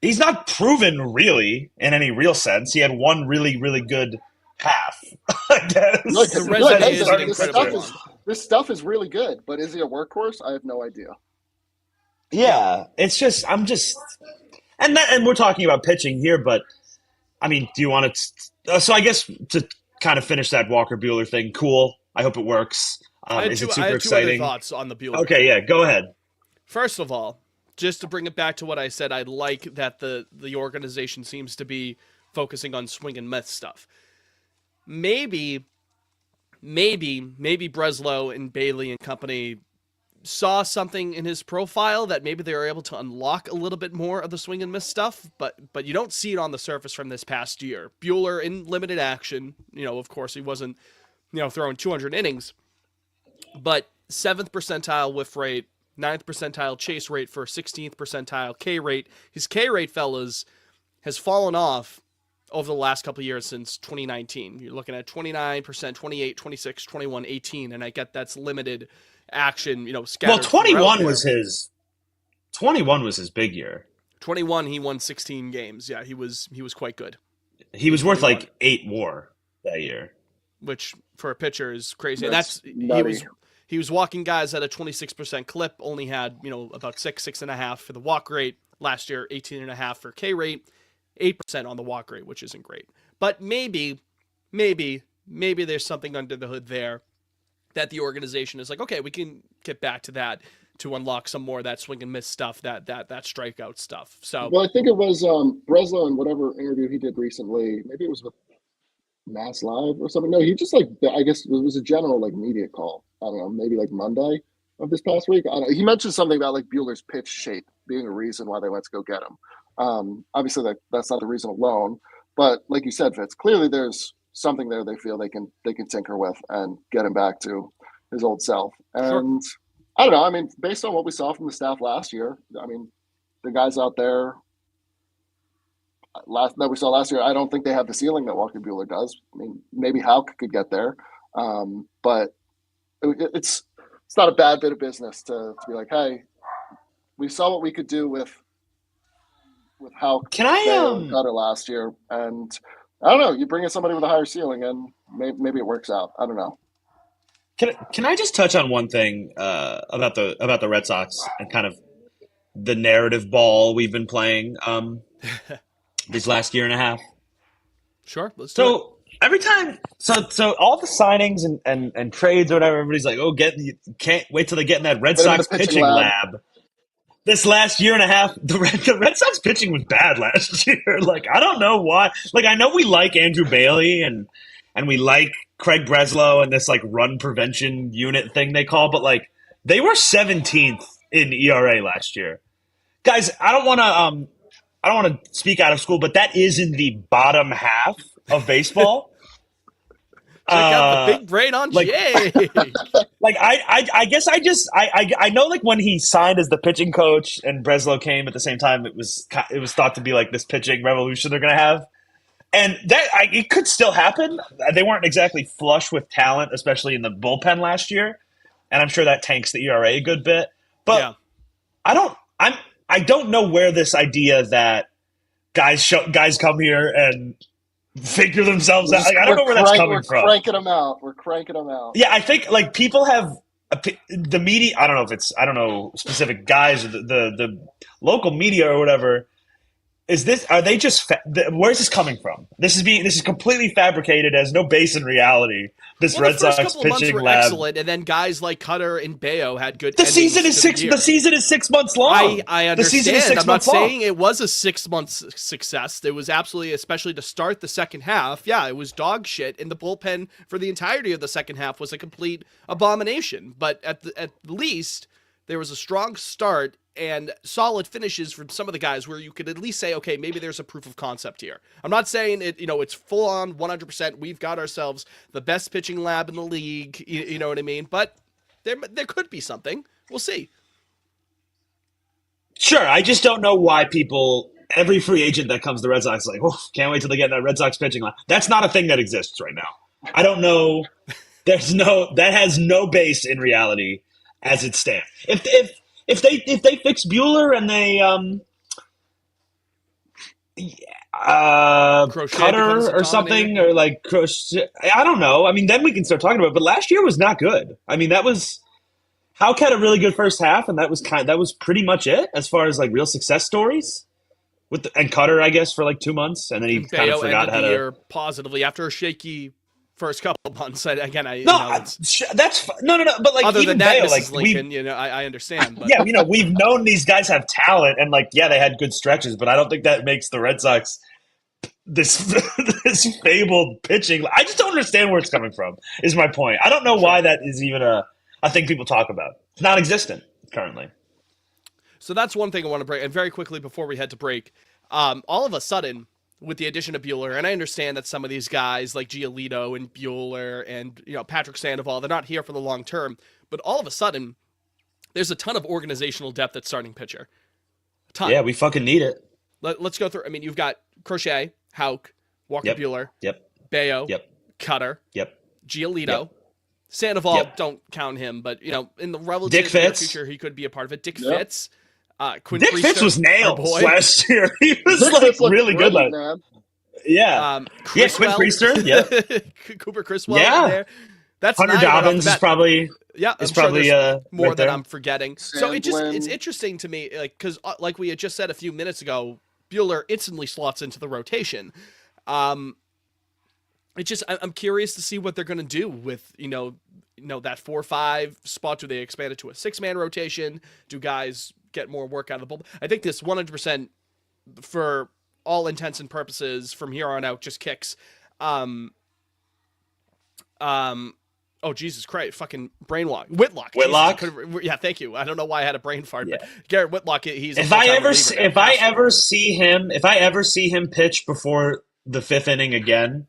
he's not proven really in any real sense. He had one really, really good half, I guess. The You're like, resume hey, isn't this incredibly stuff long. this stuff is really good, but is he a workhorse? I have no idea. Yeah. Yeah, it's just and we're talking about pitching here, but I mean, do you want to? So I guess to kind of finish that Walker Bueller thing, cool. I hope it works. Is it I super had two other exciting? thoughts on the Bueller Okay, thing. yeah, go ahead. First of all, just to bring it back to what I said, I like that the organization seems to be focusing on swing and miss stuff. Maybe, maybe Breslow and Bailey and company saw something in his profile that maybe they were able to unlock a little bit more of the swing and miss stuff, but you don't see it on the surface from this past year. Bueller in limited action, of course he wasn't, throwing 200 innings, but 7th percentile whiff rate, 9th percentile chase rate for 16th percentile K rate. His K rate, fellas, has fallen off over the last couple of years since 2019. You're looking at 29%, 28, 26, 21, 18, and I get that's limited action, Well, scattered throughout there. 21 was his big year. 21, he won 16 games. Yeah, he was quite good. He was worth 21, like 8 WAR that year. which for a pitcher is crazy. And That's he nutty. was walking guys at a 26% clip. Only had about 6.5 for the walk rate last year. 18.5 for K rate. 8% on the walk rate, which isn't great. But maybe there's something under the hood there that the organization is like, okay, we can get back to that to unlock some more of that swing and miss stuff, that strikeout stuff. So Well, I think it was Breslow in whatever interview he did recently. Maybe it was with Mass Live or something. No, he just I guess it was a general media call. I don't know, maybe Monday of this past week. I don't know. He mentioned something about Bueller's pitch shape being a reason why they went to go get him. Obviously that's not the reason alone, but like you said, Fitz, clearly there's something there they feel they can tinker with and get him back to his old self. And sure. I don't know. I mean, based on what we saw from the staff last year, I mean, the guys out there that we saw last year, I don't think they have the ceiling that Walker Bueller does. I mean, maybe Houck could get there, but it's not a bad bit of business to be like, hey, we saw what we could do with Houck Can I and Cutter last year, and I don't know. You bring in somebody with a higher ceiling, and maybe it works out. I don't know. can I just touch on one thing about the Red Sox and kind of the narrative ball we've been playing this last year and a half? Sure, let's do it. So every time, so all the signings and trades or whatever, everybody's like, "Oh, can't wait till they get in that Red Get him in Sox the pitching pitching lab. lab." This last year and a half, the Red Sox pitching was bad last year. I don't know why. I know we like Andrew Bailey and we like Craig Breslow and this run prevention unit thing they call, but they were 17th in ERA last year. Guys, I don't want to speak out of school, but that is in the bottom half of baseball. Check out the big brain on Jake. I guess I know when he signed as the pitching coach and Breslow came at the same time, it was thought to be this pitching revolution they're going to have, and that it could still happen. They weren't exactly flush with talent, especially in the bullpen last year, and I'm sure that tanks the ERA a good bit. But Yeah. I don't know where this idea that guys come here and figure themselves out. I don't know where that's coming from. We're cranking them out. Yeah, I think people have the media. I don't know specific guys or the local media or whatever. Are they just? Where's this coming from? This is completely fabricated. Has no base in reality. This Red Sox couple of months pitching were lab. excellent, and then guys like Cutter and Bayo had good. The season is 6 months long. I understand. The season is 6 I'm not months long. saying it was a 6 months success. It was absolutely, especially to start the second half. Yeah, it was dog shit, and the bullpen for the entirety of the second half was a complete abomination. But at least there was a strong start and solid finishes from some of the guys where you could at least say, okay, maybe there's a proof of concept here. I'm not saying it, it's full on 100%. We've got ourselves the best pitching lab in the league. You know what I mean? But there could be something. We'll see. Sure, I just don't know why every free agent that comes to the Red Sox is can't wait till they get in that Red Sox pitching line. That's not a thing that exists right now. I don't know. That has no base in reality as it stands. If they fix Bueller and Crochet becomes Cutter a or something, dominator? or like Crochet. I don't know. I mean, then we can start talking about it. But last year was not good. I mean, that was Houck had a really good first half, and that was pretty much it as far as like real success stories and Cutter, I guess, for like 2 months, and then he And kind of Bayo forgot ended how the to. year positively after a shaky first couple months. No, It's no. But like other than even that, Bayo, like Mrs. Lincoln, I understand, but yeah, we've known these guys have talent, and like yeah, they had good stretches, but I don't think that makes the Red Sox this this fabled pitching. I just don't understand where it's coming from. Is my point. I don't know sure. why that is even a thing people talk about. It's non-existent currently. So that's one thing I want to break. And very quickly before we head to break, all of a sudden, with the addition of Bueller, and I understand that some of these guys like Giolito and Bueller and Patrick Sandoval, they're not here for the long term, but all of a sudden, there's a ton of organizational depth at starting pitcher. A ton. Yeah, we fucking need it. Let's go through. I mean, you've got Crochet, Houck, Walker Yep. Bueller, Yep. Bayo, Yep. Cutter, Yep. Giolito. Yep. Sandoval, Yep. don't count him, but in the Dick relative near Fitz. future, he could be a part of it. Dick Yep. Fitz, Quinn Dick Priester, Fitz was our nailed boy. last year. He was Dick like Fitz looked really good. great, Like, man. yeah. Quinn Criswell. Priester. Yeah. Cooper Criswell. Yeah. There. That's Hunter 9 right off the Dobbins is bat. probably Yeah, I'm is sure probably there's more right that there. I'm forgetting. So it's Sandlin. interesting to me, like because like we had just said a few minutes ago, Bueller instantly slots into the rotation. I'm curious to see what they're going to do with that 4-5 spot. Do they expand it to a 6-man rotation? Do guys get more work out of the bullpen? I think this 100% for all intents and purposes from here on out just kicks. Oh, Jesus Christ. Fucking brainwalk. Whitlock. Whitlock? Jesus, yeah, thank you. I don't know why I had a brain fart, Yeah. but Garrett Whitlock, he's a If I full-time ever reliever now. if I ever see him pitch before the 5th inning again.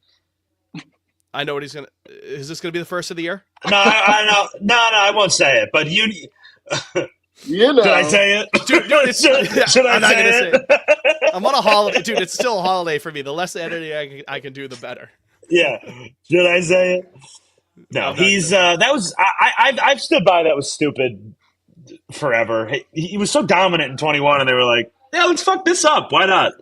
I know what he's going to... Is this going to be the first of the year? No, I know. No, I won't say it. But you You know. should I say it? Dude, should I I'm not say gonna it? I'm on a holiday. Dude, it's still a holiday for me. The less editing I can do, the better. Yeah. Should I say it? No, I'm not he's gonna that was I've stood by that was stupid forever. He was so dominant in 21, and they were like, yeah, let's fuck this up. Why not?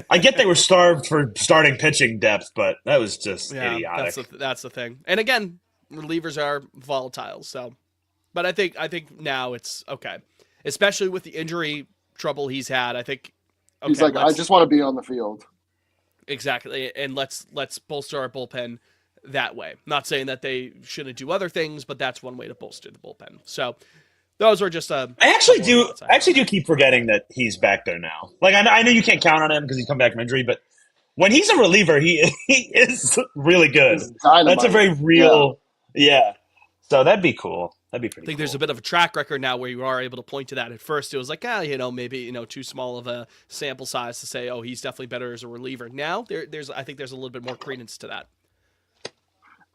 I get they were starved for starting pitching depth, but that was just idiotic. That's the thing. And again, relievers are volatile. So, but I think now it's okay, especially with the injury trouble he's had. I think okay, He's like, I just want to be on the field. exactly, and let's bolster our bullpen that way. Not saying that they shouldn't do other things, but that's one way to bolster the bullpen. So those were just I actually do keep forgetting that he's back there now. Like I know you can't count on him because he's come back from injury, but when he's a reliever, he is really good. He's dynamite. That's a very real, yeah. So that'd be cool. That'd be pretty. I think cool. there's a bit of a track record now where you are able to point to that. At first, it was like, maybe too small of a sample size to say, oh, he's definitely better as a reliever. Now I think there's a little bit more credence to that.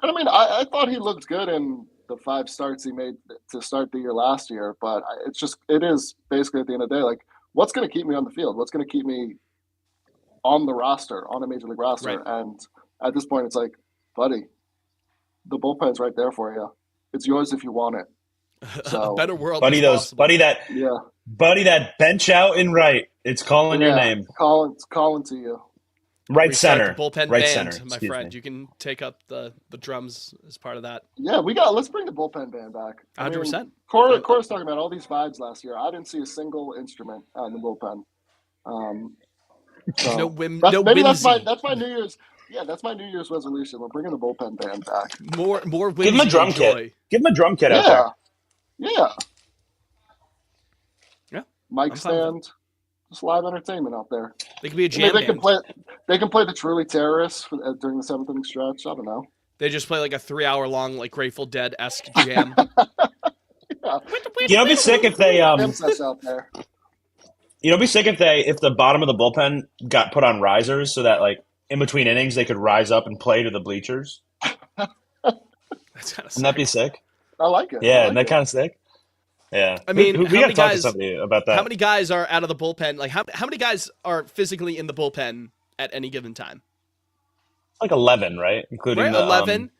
And I mean, I thought he looked good in the 5 starts he made to start the year last year, but it is basically at the end of the day, like, what's going to keep me on the field? What's going to keep me on the roster, on a major league roster? Right. And at this point, it's like, buddy, the bullpen's right there for you. It's yours if you want it. So, A better world, buddy. is possible. Buddy, that bench out in right. It's calling your name. Calling to you. Right Restart center. the bullpen Right band, center. my Excuse friend. me. You can take up the drums as part of that. Yeah, let's bring the bullpen band back. 100%. Cora's talking about all these vibes last year. I didn't see a single instrument in the bullpen. So No whim, that's, no maybe whimsy. that's my New Year's. Yeah, that's my New Year's resolution. We're bringing the bullpen band back. More whimsy. Give him a drum and joy. kit. Give him a drum kit out there. Yeah. Yeah. Mic I'm fine with stand. Just live entertainment out there. They could be a Maybe jam they can band. play the Truly Terrorists during the 7th inning stretch. I don't know. They just play like a 3-hour long, like Grateful Dead-esque jam. Yeah. You know, it'd be sick if they Princess out there. You know, it'd be sick if the bottom of the bullpen got put on risers so that like in between innings they could rise up and play to the bleachers. That's kind of Wouldn't that be sick? I like it. Yeah, I isn't like that kind of sick? Yeah. I mean, we how got to many talk to guys- somebody about that. How many guys are out of the bullpen? Like, how many guys are physically in the bullpen at any given time? Like 11, right? Including Right, the 11,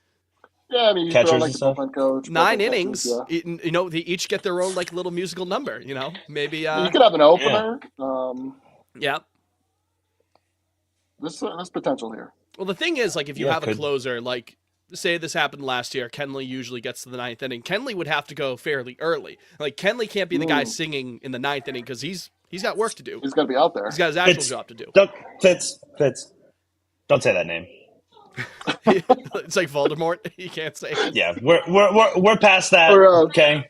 Yeah, I mean, you Catchers throw like and the stuff? bullpen coach, 9 bullpen innings. catchers, They each get their own like little musical number. Maybe. yeah. You could have an opener. Yeah. there's potential here. Well, the thing is, like, if you Yeah, have a could. closer, like, say this happened last year, Kenley usually gets to the ninth inning. Kenley would have to go fairly early. Like, Kenley can't be the guy singing in the ninth inning because he's got work to do. He's got to be out there. He's got his actual Fitz, job to do. Fitz. Don't say that name. It's like Voldemort. You can't say it. Yeah, we're past that. Or, Okay.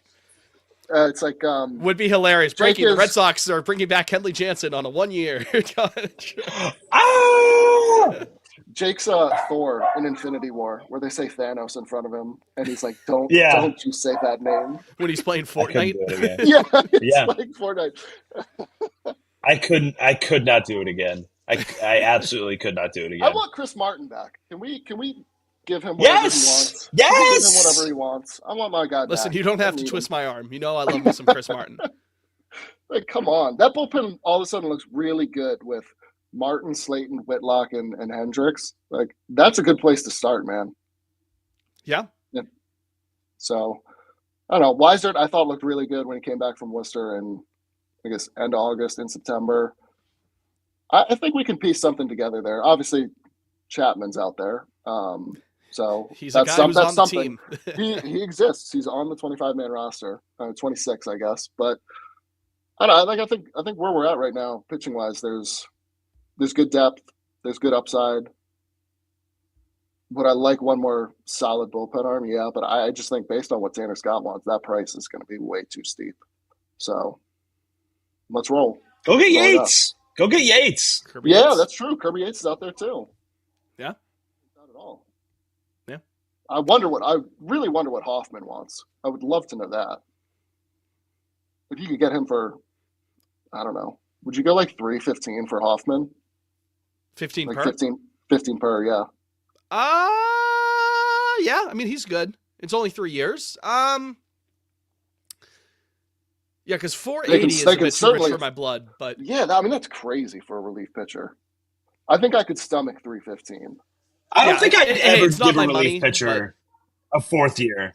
It's like Would be hilarious. Jake The Red is- Sox are bringing back Kenley Jansen on a 1-year contract. Ah! Jake's Thor in Infinity War, where they say Thanos in front of him, and he's like, "Don't you say that name." When he's playing I couldn't Fortnite. do it again. Yeah, it's Yeah. like Fortnite. I could not do it again. I absolutely could not do it again. I want Chris Martin back. Can we give him whatever he wants? Yes! Can we give him whatever he wants? I want my guy Listen, back. you don't have to need twist him. my arm. You know I love me some Chris Martin. Like, come on. That bullpen all of a sudden looks really good with Martin, Slayton, Whitlock, and Hendricks. Like, that's a good place to start, man. Yeah. So, I don't know. Weisert, I thought looked really good when he came back from Worcester and I guess end of August in September. I think we can piece something together there. Obviously, Chapman's out there. So He's a that's guy who's on the something. team. He exists. He's on the 25-man roster, 26, I guess. But I don't know. Like, I think where we're at right now, pitching wise, there's good depth, there's good upside. Would I like one more solid bullpen arm? Yeah, but I just think based on what Tanner Scott wants, that price is going to be way too steep. So let's roll. Go get Roll it up. Yates. Go get Yates. Kirby Yeah, Yates. that's true. Kirby Yates is out there too. Yeah. Not at all. Yeah. I really wonder what Hoffman wants. I would love to know that. If you could get him for, I don't know, would you go like 315 for Hoffman? 15 Like per. 15 per, yeah. Yeah. I mean, he's good. It's only 3 years. Yeah, because 480 is a they bit can too rich certainly- for my blood, but Yeah, I mean, that's crazy for a relief pitcher. I think I could stomach 315. I don't Yeah, think I'd hey, ever it's not give a my relief money, pitcher a fourth year.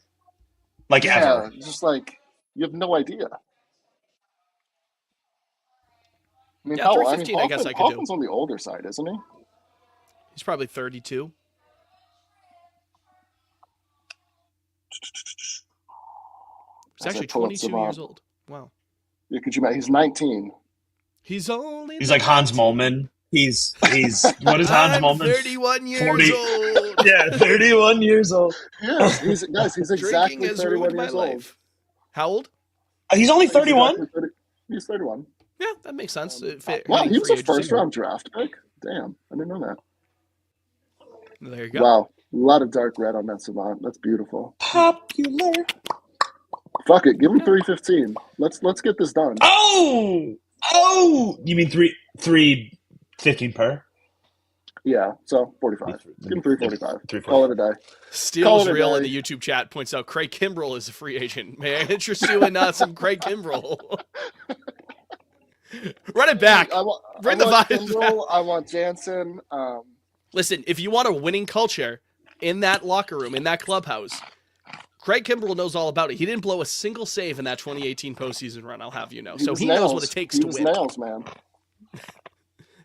Like Yeah, ever. just like, you have no idea. I mean, Yeah, how? 315 I guess I could do. Hoffman's on the older side, isn't he? he's probably 32. He's As I actually pull up 22 Savant. years old. Wow. Yeah, could you imagine? He's 19. He's only. He's like Hans 19. Molman. He's what is Hans I'm Molman? 31 years 40. old. Yeah, 31 years old. Yeah, he's exactly Drinking has 31 ruined my years old. life. How old? He's only He's 31? exactly 30 He's 31. Yeah, that makes sense. Wow, he was a Free agency. first round draft pick. Damn, I didn't know that. There you go. Wow, a lot of dark red on that Savant. That's beautiful. Popular. Fuck it, give him 315. Let's get this done. Oh! You mean 315 per? Yeah, so 45. Give him 345. Call it a day. Steele's Call it a Real in day. the YouTube chat points out Craig Kimbrell is a free agent. May I interest you in some Craig Kimbrell? Run it back. Bring the want vibes Kimbrel, I want Jansen. Listen, if you want a winning culture in that locker room, in that clubhouse, Craig Kimbrell knows all about it. He didn't blow a single save in that 2018 postseason run, I'll have you know. So was he knows nails. what it takes He to was win. nails, man.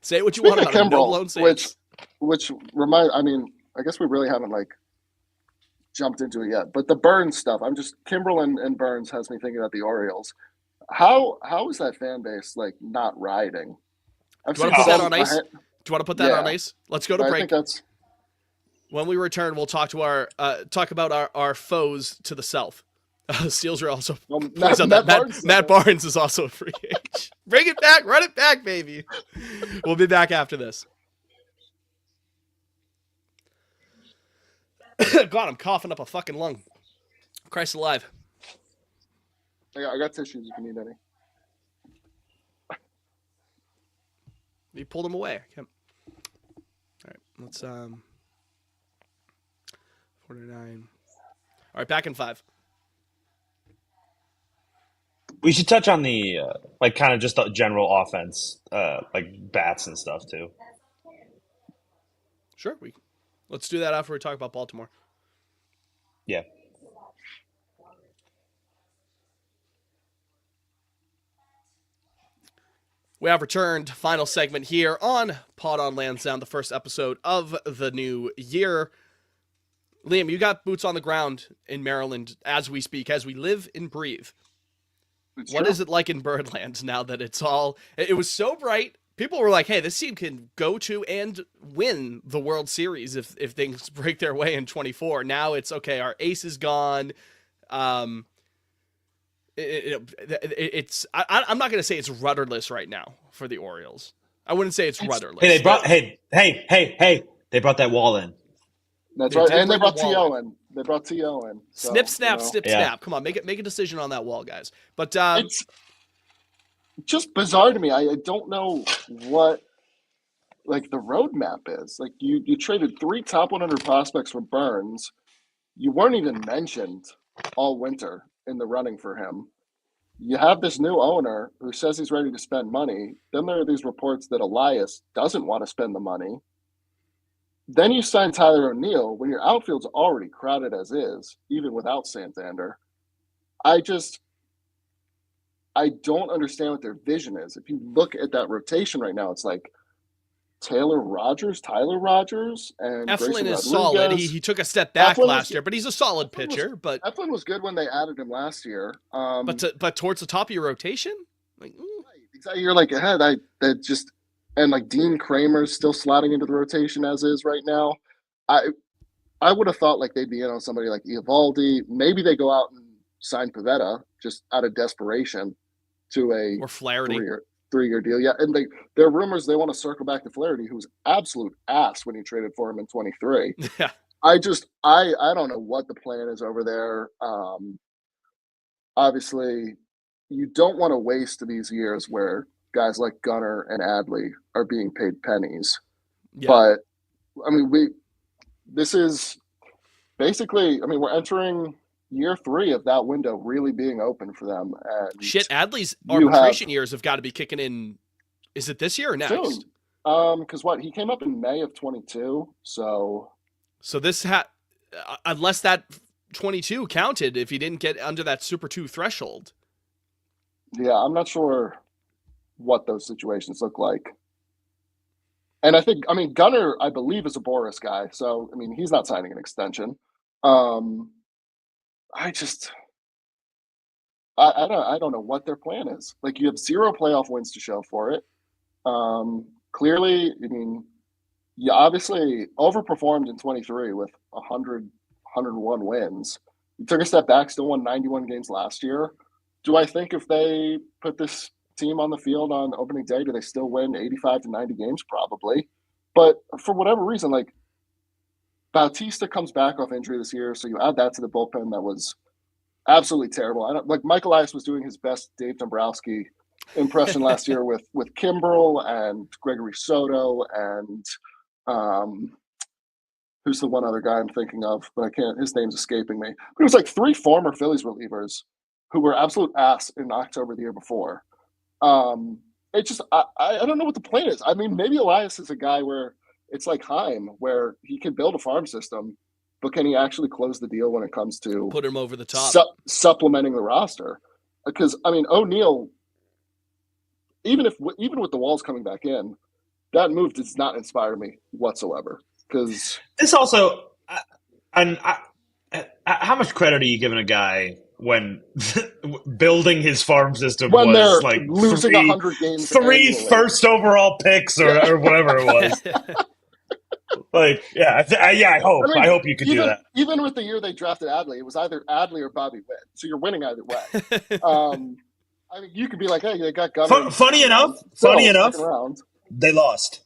Say what you want Speaking about of him. No Kimbrel, blown saves. which I mean, I guess we really haven't like jumped into it yet. But the Burns stuff, Kimbrel and Burns has me thinking about the Orioles. How is that fan base like not riding? Do you want to put that on ice? I Do you want to put that on ice? Let's go to think break. that's When we return, we'll talk to talk about our foes to the south. Steels are also well, points out Matt that Barnes. Matt Barnes is also a free agent. Bring it back, run it back, baby. We'll be back after this. God, I'm coughing up a fucking lung. Christ alive. I got tissues if you need any. You pulled them away. All right, let's 49. All right, back in 5. We should touch on the like kind of just the general offense, like bats and stuff too. Sure, let's do that after we talk about Baltimore. Yeah. We have returned. Final segment here on Pod on Lansdowne, the first episode of the new year. Liam, you got boots on the ground in Maryland as we speak, as we live and breathe. What is it like in Birdland now that it's all... It was so bright. People were like, hey, this team can go to and win the World Series if things break their way in 24. Now it's, okay, our ace is gone. I'm not going to say it's rudderless right now for the Orioles. I wouldn't say it's rudderless. Hey, they brought that wall in. That's right, and they brought T.O. in. They brought T.O. in. So, snip, snap, snap. Come on, make a decision on that wall, guys. But it's just bizarre to me. I don't know what like the roadmap is. Like you traded 3 top 100 prospects for Burns. You weren't even mentioned all winter in the running for him. You have this new owner who says he's ready to spend money. Then there are these reports that Elias doesn't want to spend the money. Then you sign Tyler O'Neill when your outfield's already crowded as is, even without Santander. I don't understand what their vision is. If you look at that rotation right now, it's like Tyler Rogers, and Eflin is Rodriguez. solid. He took a step back last year, but he's a solid pitcher. But Eflin was good when they added him last year. But towards the top of your rotation, like exactly, you're like ahead. And like Dean Kramer's still slotting into the rotation as is right now. I would have thought like they'd be in on somebody like Eovaldi. Maybe they go out and sign Pivetta just out of desperation to a or Flaherty. 3-year deal. Yeah, and there are rumors they want to circle back to Flaherty, who's absolute ass when you traded for him in 23. Yeah. I don't know what the plan is over there. Obviously, you don't want to waste these years where guys like Gunnar and Adley are being paid pennies. Yeah. But I mean, this is basically, I mean, we're entering year 3 of that window really being open for them. And Adley's arbitration years have got to be kicking in. Is it this year or next? Soon. Because he came up in May of 22. So this unless that 22 counted, if he didn't get under that Super 2 threshold. Yeah, I'm not sure what those situations look like. And I mean, Gunnar, I believe, is a Boris guy. So, I mean, he's not signing an extension. I don't know what their plan is. Like, you have 0 playoff wins to show for it. Clearly, I mean, you obviously overperformed in 23 with 101 wins. You took a step back, still won 91 games last year. Do I think if they put this team on the field on opening day, do they still win 85 to 90 games? Probably. But for whatever reason, like, Bautista comes back off injury this year, so you add that to the bullpen that was absolutely terrible. Mike Elias was doing his best Dave Dombrowski impression last year with Kimbrel and Gregory Soto and who's the one other guy I'm thinking of, but his name's escaping me. But it was like 3 former Phillies relievers who were absolute ass in October the year before. I don't know what the plan is. I mean, maybe Elias is a guy where it's like Heim, where he can build a farm system, but can he actually close the deal when it comes to put him over the top, supplementing the roster? Because I mean, O'Neill, even with the Walls coming back in, that move does not inspire me whatsoever. Because this also, how much credit are you giving a guy when building his farm system when was they're like losing 100 games, 3 first overall picks or whatever it was? Like, yeah, I hope you could do that. Even with the year they drafted Adley, it was either Adley or Bobby Witt, so you're winning either way. I mean, you could be like, hey, they got Gunnar. Funny enough, they lost.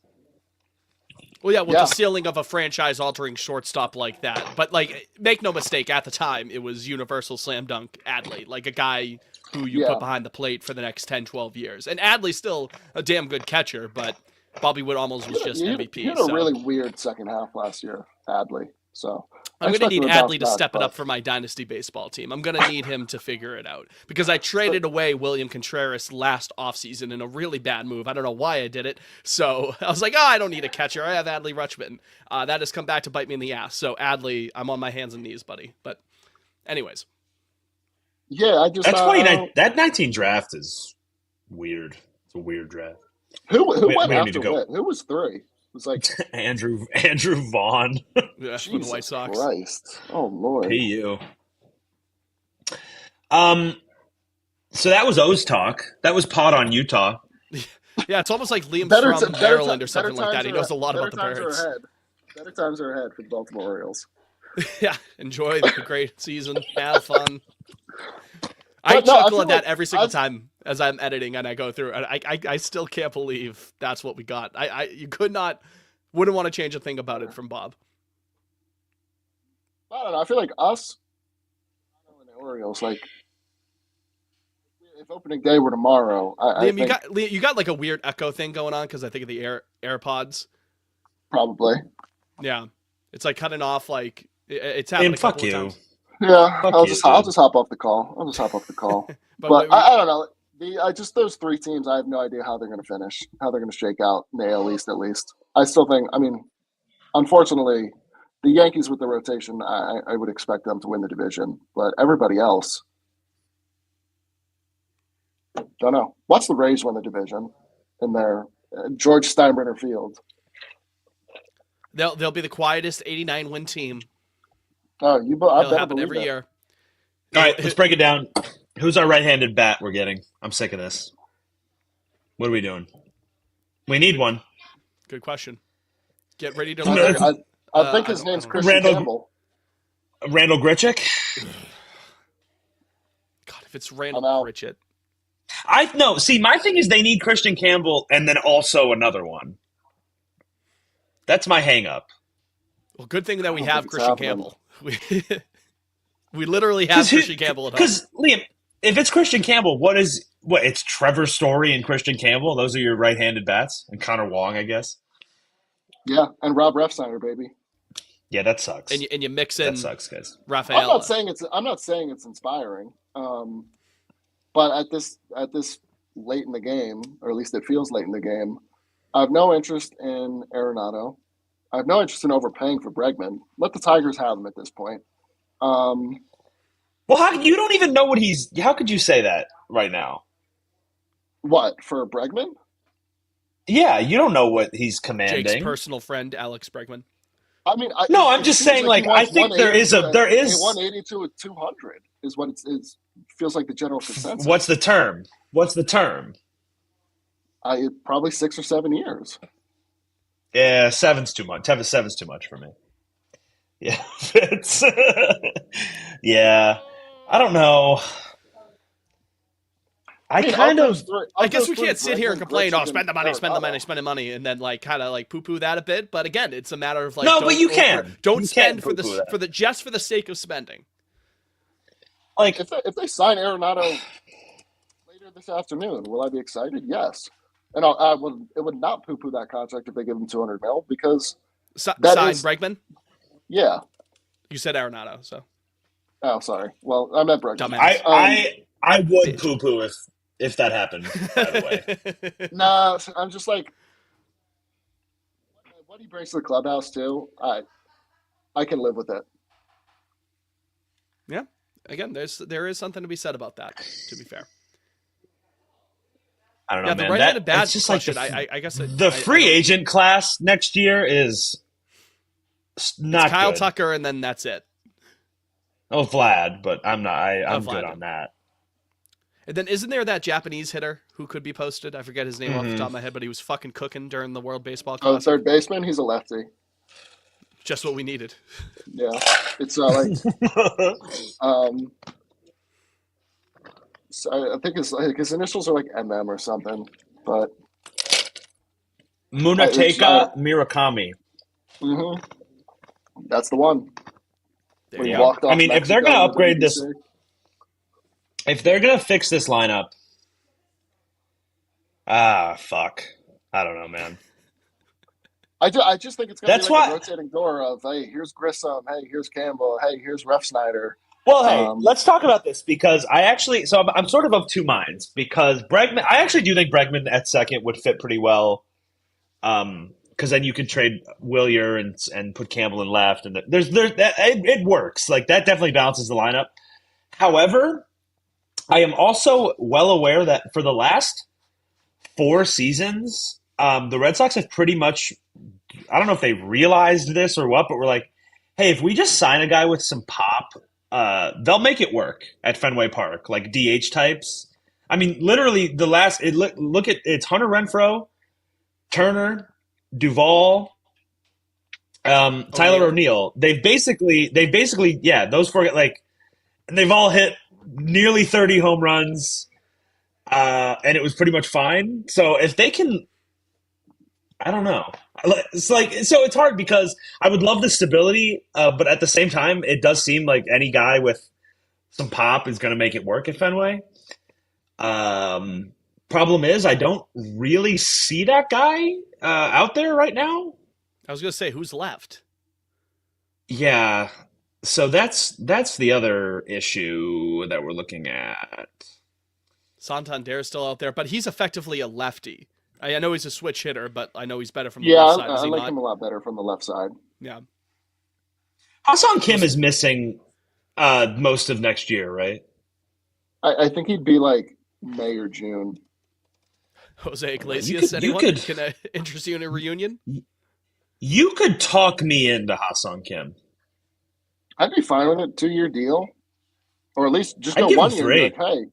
Well, yeah, the ceiling of a franchise-altering shortstop like that. But, like, make no mistake, at the time, it was universal slam dunk Adley, like a guy who you put behind the plate for the next 10, 12 years. And Adley's still a damn good catcher, but Bobby Wood almost was just MVP. He had a really weird second half last year, Adley. So I'm going to need Adley to step it up for my dynasty baseball team. I'm going to need him to figure it out because I traded away William Contreras last offseason in a really bad move. I don't know why I did it. So I was like, I don't need a catcher. I have Adley Rutschman. That has come back to bite me in the ass. So Adley, I'm on my hands and knees, buddy. But anyways. Yeah, that's 20, that 19 draft is weird. It's a weird draft. Who We went don't need to after go. Witt? Who was 3? It was like Andrew Vaughn. Yeah, for the White Jesus Sox. Christ. Oh Lord. PU. So that was O's talk. That was Pod on Utah. Yeah, it's almost like Liam's Better from ti- Maryland or better something like times that. He are- knows a lot better about the times are Birds. ahead. Better times are ahead for the Baltimore Orioles. Yeah, enjoy the great season. Have fun. I But no, I chuckle feel at that like every single I've- time as I'm editing and I go through. And I still can't believe that's what we got. You wouldn't want to change a thing about it from Bob. I don't know. I feel like us and the Orioles, like if opening day were tomorrow, I Liam, think you got like a weird echo thing going on because I think of the AirPods. probably. Yeah, it's like cutting off. Like it's happened And a fuck couple of you. times. Yeah, Fuck I'll you, just dude. hop off the call. But But I don't know. I just those 3 teams, I have no idea how they're going to finish, how they're going to shake out in the AL East at least. I still think. I mean, unfortunately, the Yankees with the rotation, I would expect them to win the division, but everybody else, don't know. Watch the Rays win the division in their George Steinbrenner Field. they'll be the quietest 89 win team. Oh, I It'll better happen believe every it. year. All right, let's break it down. Who's our right-handed bat we're getting? I'm sick of this. What are we doing? We need one. Good question. Get ready to No, learn. I think his I name's don't know. Christian Randall- Campbell. Randall Grichuk? God, if it's Randall I'm out. Pritchett. No, see, my thing is they need Christian Campbell and then also another one. That's my hang-up. Well, good thing that we I don't have think it's Christian happening. Campbell. We literally have Christian Campbell at home. Because, Liam, if it's Christian Campbell, it's Trevor Story and Christian Campbell? Those are your right-handed bats? And Connor Wong, I guess? Yeah, and Rob Refsnyder, baby. Yeah, that sucks. And you mix in That sucks, guys. Rafael. I'm not saying it's inspiring. But at this late in the game, or at least it feels late in the game, I have no interest in Arenado. I have no interest in overpaying for Bregman. Let the Tigers have him at this point. Well, you don't even know what how could you say that right now? What, for Bregman? Yeah, you don't know what he's commanding. Jake's personal friend, Alex Bregman. I mean, No, I'm it just seems saying, he like, I wants think there 180 is- 180 to a 200 is what it feels like the general consensus. What's the term? Probably 6 or 7 years. Yeah, 7's too much. 7's too much for me. Yeah, it's yeah. I don't know. I mean, kind of of those three- I of guess those we three, can't sit here and Bregman, complain, Grichuk, spend the money, and spend the money, Arenado. spend the money, and then like kind of like poo-poo that a bit. But again, it's a matter of like No, don't but you can. Don't You spend can for the poo-poo that. for the just for the sake of spending. like. If they sign Arenado later this afternoon, will I be excited? Yes. And it would not poo-poo that contract if they give him $200 million because That Sign is- Bregman. yeah. You said Arenado, so Oh, sorry. Well, I meant Bregman. dumbass. I would Bitch. poo-poo if that happened. By the way, Nah, I'm just like what he brings to the clubhouse too. I can live with it. Again, there is something to be said about that. To be fair, I don't know, yeah, the man. right-handed bat it's just like question. the, I guess the free agent class next year is not Kyle good. Tucker, and then that's it. Oh, Vlad, but I'm not. I'm Vlad. good on that. And then isn't there that Japanese hitter who could be posted? I forget his name off the Mhm. top of my head, but he was fucking cooking during the World Baseball Oh, the Classic. third baseman, he's a lefty. Just what we needed. Yeah. It's like so I think his initials are like MM or something. But Munetaka Murakami. mhm. That's the one. There We you Yeah. go. walked off I mean, if they're Mexico gonna with the upgrade this, BBC. if they're gonna fix this lineup, fuck. I don't know, man. I just think it's going to That's be like why- a rotating door of, hey, here's Grissom, hey, here's Campbell, hey, here's Refsnyder. Well, hey, Um, let's talk about this because I'm sort of 2 minds because Bregman. I actually do think Bregman at second would fit pretty well. Because then you could trade Willier and put Campbell in left, and it works. Like that definitely balances the lineup. However, I am also well aware that for the last 4 seasons, the Red Sox have pretty much, I don't know if they realized this or what, but we're like, hey, if we just sign a guy with some pop, they'll make it work at Fenway Park, like DH types. I mean, literally look at it's Hunter Renfroe, Turner, Duvall, Tyler O'Neill. O'Neill. They've basically, yeah, those 4, like, they've all hit nearly 30 home runs, and it was pretty much fine. So if they can, I don't know. It's like, so it's hard because I would love the stability, but at the same time, it does seem like any guy with some pop is going to make it work at Fenway. Problem is, I don't really see that guy out there right now. I was gonna say who's left. Yeah, so that's the other issue that we're looking at. Santander's still out there, but he's effectively a lefty. I know he's a switch hitter, but I know he's better from the Yeah, left side. I Is he like not? him a lot better from the left side. Yeah. Ha-Seong Kim is missing most of next year, right? I think he'd be like May or June. Jose Iglesias, you anyone could- can interest you in a reunion? You could talk me into Ha-Seong Kim. I'd be fine with it. 2-year deal, or at least just I'd go give him 1 year. 3. Like, hey,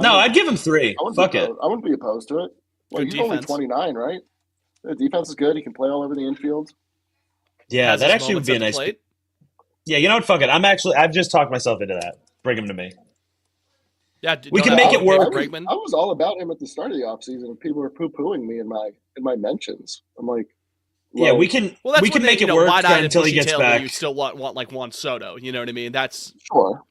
No, I'd give him 3. I wouldn't Fuck be it. opposed, I wouldn't be opposed to it. Well, Good he's only defense. 29, right? The defense is good. He can play all over the infield. Yeah, Has that his actually would moments be a at the nice. plate. Yeah, you know what? Fuck it. I've just talked myself into that. Bring him to me. Yeah, We don't can have make it David work. Bregman. I was all about him at the start of the offseason, and people were poo-pooing me in my mentions. I'm like, Yeah, well, we can. Well, that's we can when make they, it work wide-eyed until he and gets bushy-tailed, but back. you still want like Juan Soto. You know what I mean? That's sure.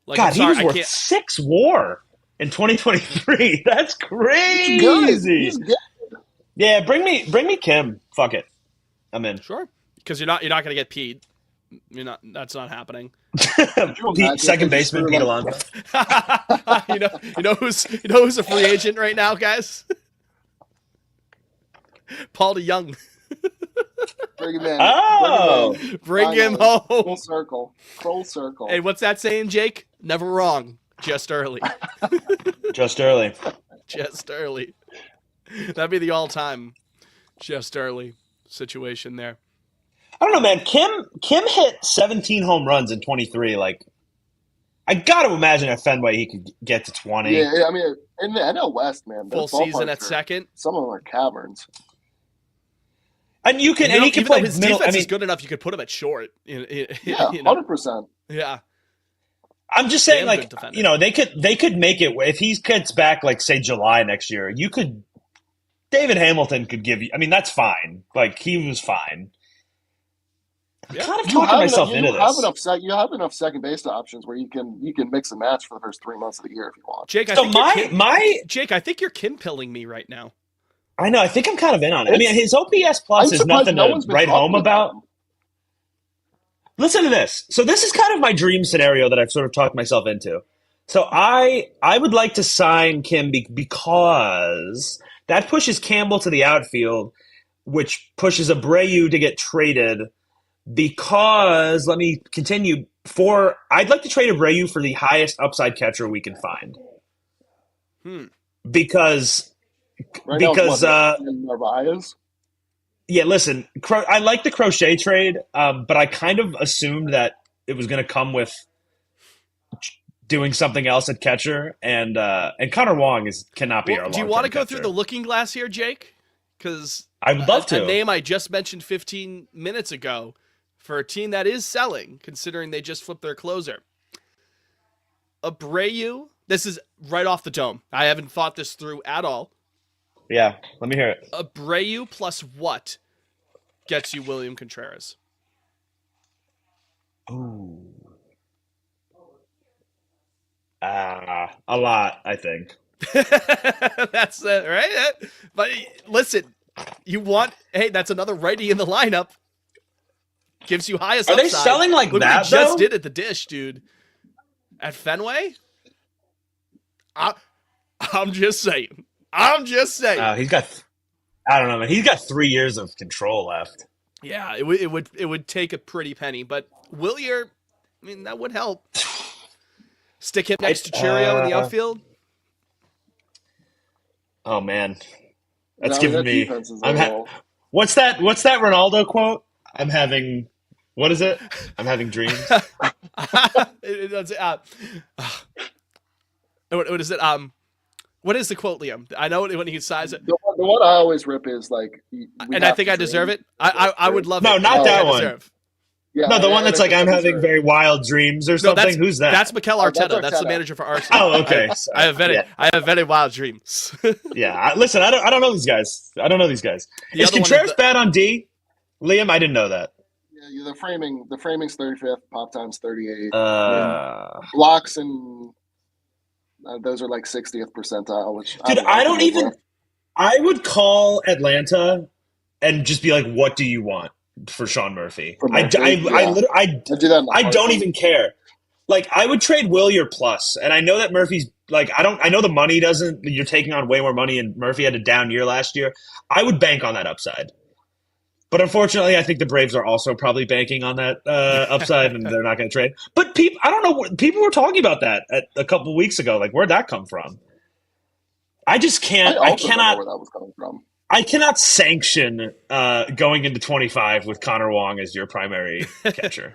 like God, I'm sorry, he was I worth can't. 6 WAR in 2023. That's He's crazy. good. He's good. Yeah, bring me Kim. Fuck it. I'm in. Sure, because you're not gonna get Pete. You're not. That's not happening. imagine Pete, second if they just baseman, threw Pete him Alonso. you know who's a free agent right now, guys? Paul DeYoung. Bring him in. Oh. Bring him Finally. home. Full circle. Full circle. Hey, what's that saying, Jake? Never wrong. Just early. Just early. Just early. That'd be the all-time just early situation there. I don't know, man. Kim hit 17 home runs in 23. Like, I got to imagine at Fenway he could get to 20. Yeah, I mean, in the NL West, man, Full those season ballparks at are- second. Some of them are caverns. And you can, You know, and he can even play though his middle. defense I mean, is good enough, you could put him at short. Yeah, You know? 100%. Yeah. I'm just saying, Damn like, good defender. you know, they could make it if he gets back, like, say July next year. You could, David Hamilton could give you. I mean, that's fine. Like, he was fine. I'm Yeah. kind of You talking have myself enough, into you have this. enough you have enough second base options where you can mix and match for the first 3 months of the year if you want. Jake, I So think you're my I think you're Kim pilling me right now. I know. I think I'm kind of in on it. I mean, his OPS plus I'm is surprised nothing no to one's been write home talking about. him. Listen to this. So this is kind of my dream scenario that I've sort of talked myself into. So I would like to sign Kim because that pushes Campbell to the outfield, which pushes Abreu to get traded. Because let me continue. I'd like to trade Abreu for the highest upside catcher we can find. Because Right now, because it's what, Narvaez? yeah, listen, I like the Crochet trade, but I kind of assumed that it was going to come with doing something else at catcher, and Connor Wong cannot be our. Do you want to go through the looking glass here, Jake? Because I would love to. A name I just mentioned 15 minutes ago for a team that is selling, considering they just flipped their closer. Abreu. This is right off the dome. I haven't thought this through at all. Yeah, let me hear it. Abreu plus what gets you William Contreras? Ooh. A lot, I think. That's it, right? But listen, that's another righty in the lineup. Gives you highest Are they upside. selling like Look that, what he just though? did at the Dish, dude. At Fenway? I'm just saying. He's got. I don't know, man. He's got 3 years of control left. Yeah, it would take a pretty penny, but Willier, I mean, that would help. Stick him next to Churio in the outfield. Oh man, that's I mean, giving that me. defense is a I'm ha- little. What's that? What's that Ronaldo quote? I'm having. What is it? I'm having dreams. What is it? What is the quote, Liam? I know when he sighs it, The one I always rip is like, we and I have think to I deserve dream. it. I would love No, it. I not think I that one. deserve. Yeah, No, the one and that's it's like just I'm a having deserve. very wild dreams or No, something. Who's that? that's Mikel Oh, that's Arteta. That's the Arteta. manager for Arsenal. Oh, okay. I Sorry. have very Yeah, I have very wild dreams. yeah. Listen, I don't know these guys. I don't know these guys. The Is other one is Contreras bad on D? Liam, I didn't know that. Yeah, the framing's 35th, pop time's 38. Uh, Blocks and those are like 60th percentile, which dude, I I can don't live even. with. I would call Atlanta and just be like, "What do you want for Sean Murphy?" For Murphy, yeah. I'd do that in a I don't heartbeat. even care. Like, I would trade Willier plus, and I know that Murphy's like, I don't. I know the money doesn't. You're taking on way more money, and Murphy had a down year last year. I would bank on that upside. But unfortunately, I think the Braves are also probably banking on that upside, and they're not going to trade. But people, I don't know. People were talking about that a couple of weeks ago. Like, where'd that come from? I just I can't. also don't know where that was coming from. I cannot sanction going into 25 with Connor Wong as your primary catcher.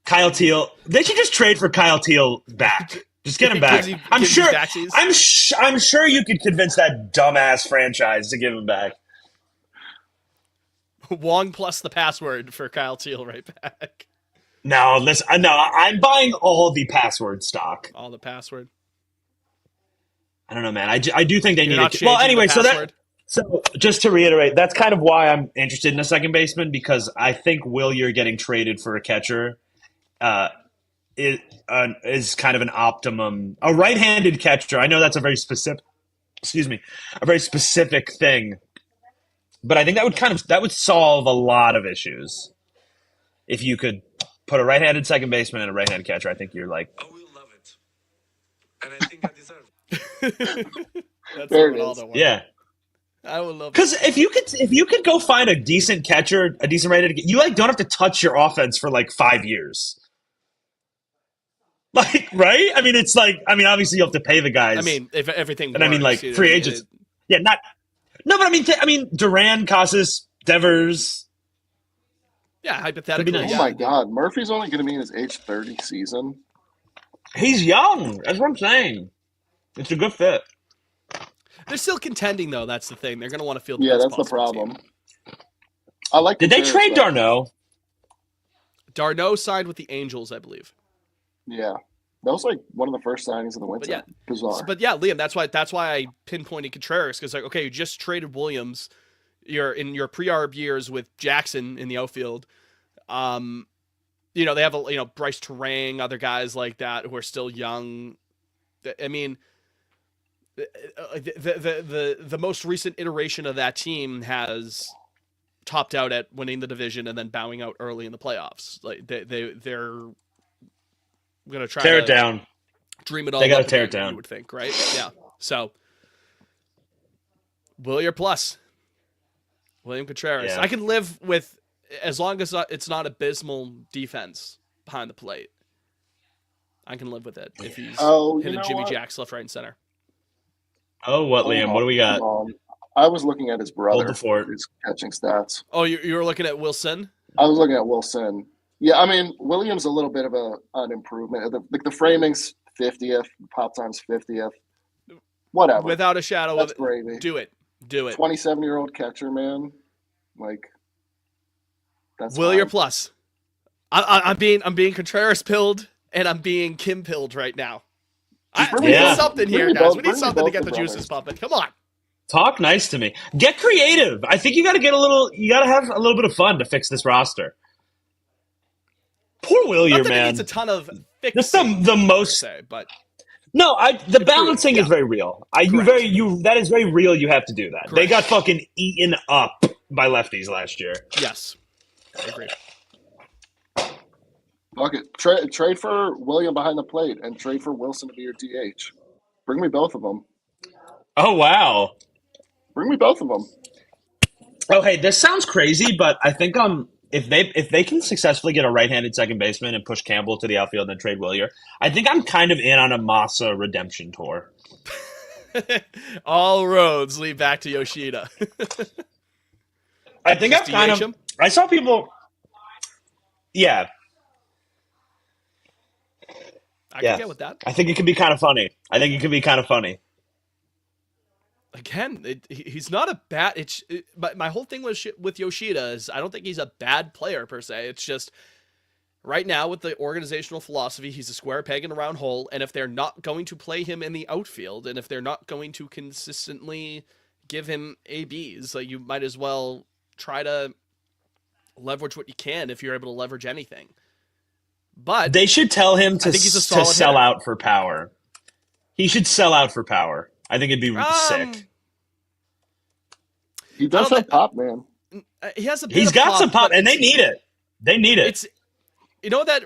Kyle Teal. They should just trade for Kyle Teal back. Just get him back. I'm sure you could convince that dumbass franchise to give him back. Wong plus the password for Kyle Teal right back. No, listen. No, I'm buying all the password stock. All the password. I don't know, man. I do think they You're need not to. Well, anyway, the password? So just to reiterate, that's kind of why I'm interested in a second baseman, because I think Willier getting traded for a catcher is kind of an optimum. A right-handed catcher. I know that's a very specific. Excuse me, a very specific thing, but I think that would solve a lot of issues if you could put a right-handed second baseman and a right-handed catcher. I think you're like, I will love it, and I think I deserve it. That's There what it all is. that was. yeah. I would love it. Because if you could go find a decent catcher, a decent rated, you like don't have to touch your offense for like 5 years. Like, right? I mean, it's like, I mean, obviously you have to pay the guys. I mean, if everything and I mean, like works, free agents. Yeah, not. No, but I mean, Duran, Casas, Devers. Yeah, hypothetically. Nice. Oh my God, Murphy's only going to be in his age 30 season. He's young. That's what I'm saying. It's a good fit. They're still contending, though. That's the thing. They're going to want to field the Yeah, best that's the possible problem. team. I like. Did they Contreras, trade though. Darno? Darno signed with the Angels, I believe. Yeah, that was like one of the first signings of the winter. But yeah, Bizarre. But yeah, Liam, that's why I pinpointed Contreras, because like, okay, you just traded Williams. You're in your pre-arb years with Jackson in the outfield. You know, they have Bryce Terang, other guys like that who are still young. I mean, the most recent iteration of that team has topped out at winning the division and then bowing out early in the playoffs. Like they're gonna try Tear to it down. dream it all. They gotta up tear it again, down. You would think, right? Yeah. So, Willier plus William Contreras. Yeah. I can live with, as long as it's not abysmal defense behind the plate. I can live with it if he's hitting Jimmy what? Jacks left, right, and center. Oh, what, Hold Liam? on, What do we got? hold on. I was looking at his brother. Hold the fort. His catching stats. Oh, you were looking at Wilson? I was looking at Wilson. Yeah, I mean Williams a little bit of an improvement. The framing's 50th, pop time's 50th. Whatever. Without a shadow That's of gravy. Do it. 27-year-old catcher, man. Like that's Willier fine. plus. I'm being Contreras pilled and I'm being Kim pilled right now. We Yeah. need something here, Bring me guys. both- We bring need me something to both get the the juices brothers. pumping. Come on. Talk nice to me. Get creative. I think you got to get a little. You got to have a little bit of fun to fix this roster. Poor Not Willier, that it man. needs a ton of That's fixing, the most. say, but No, the balancing yeah. is very real. Correct. That is very real. You have to do that. They Correct. got fucking eaten up by lefties last year. yes, I agree. Fuck it. Trade for William behind the plate and trade for Wilson to be your DH. Bring me both of them. Oh wow. Bring me both of them. Oh hey, this sounds crazy, but I think if they can successfully get a right-handed second baseman and push Campbell to the outfield and then trade Willier, I think I'm kind of in on a Massa redemption tour. All roads lead back to Yoshida. I think Just I've kind DH of. him? I saw people. Yeah, I yeah. can get with that. I think it could be kind of funny. Again, he's not a bad. But my whole thing with Yoshida is I don't think he's a bad player per se. It's just right now with the organizational philosophy, he's a square peg in a round hole. And if they're not going to play him in the outfield, and if they're not going to consistently give him ABs, like you might as well try to leverage what you can if you're able to leverage anything. But They should tell him I to, think he's a to solid sell hitter. out for power. He should sell out for power. I think it'd be sick. He does don't have pop, man. He has a bit He's of got some pop, but and they need it. They need it. It's you know that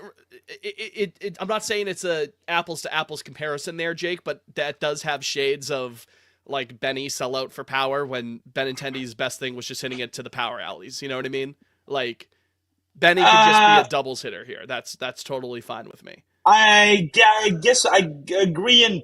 I'm not saying it's a apples to apples comparison there, Jake, but that does have shades of like Benny sell out for power when Benintendi's best thing was just hitting it to the power alleys. You know what I mean? Like Benny could just be a doubles hitter here. That's totally fine with me. I guess I agree in.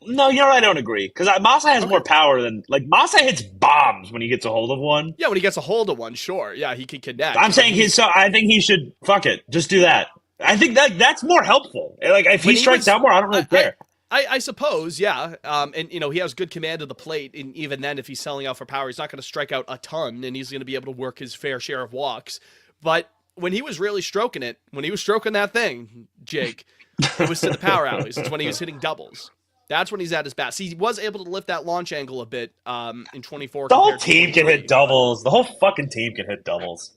No, you know what? I don't agree because Massa has more power than Massa hits bombs when he gets a hold of one. Yeah, when he gets a hold of one, sure. Yeah, he can connect. I'm saying I think he should fuck it. Just do that. I think that's more helpful. Like if he strikes out more, I don't really care. I suppose, yeah. And you know he has good command of the plate, and even then, if he's selling out for power, he's not going to strike out a ton, and he's going to be able to work his fair share of walks. But when he was really stroking that thing, Jake, it was to the power alleys. It's when he was hitting doubles. That's when he's at his best. He was able to lift that launch angle a bit in 24. The whole team can hit doubles. The whole fucking team can hit doubles.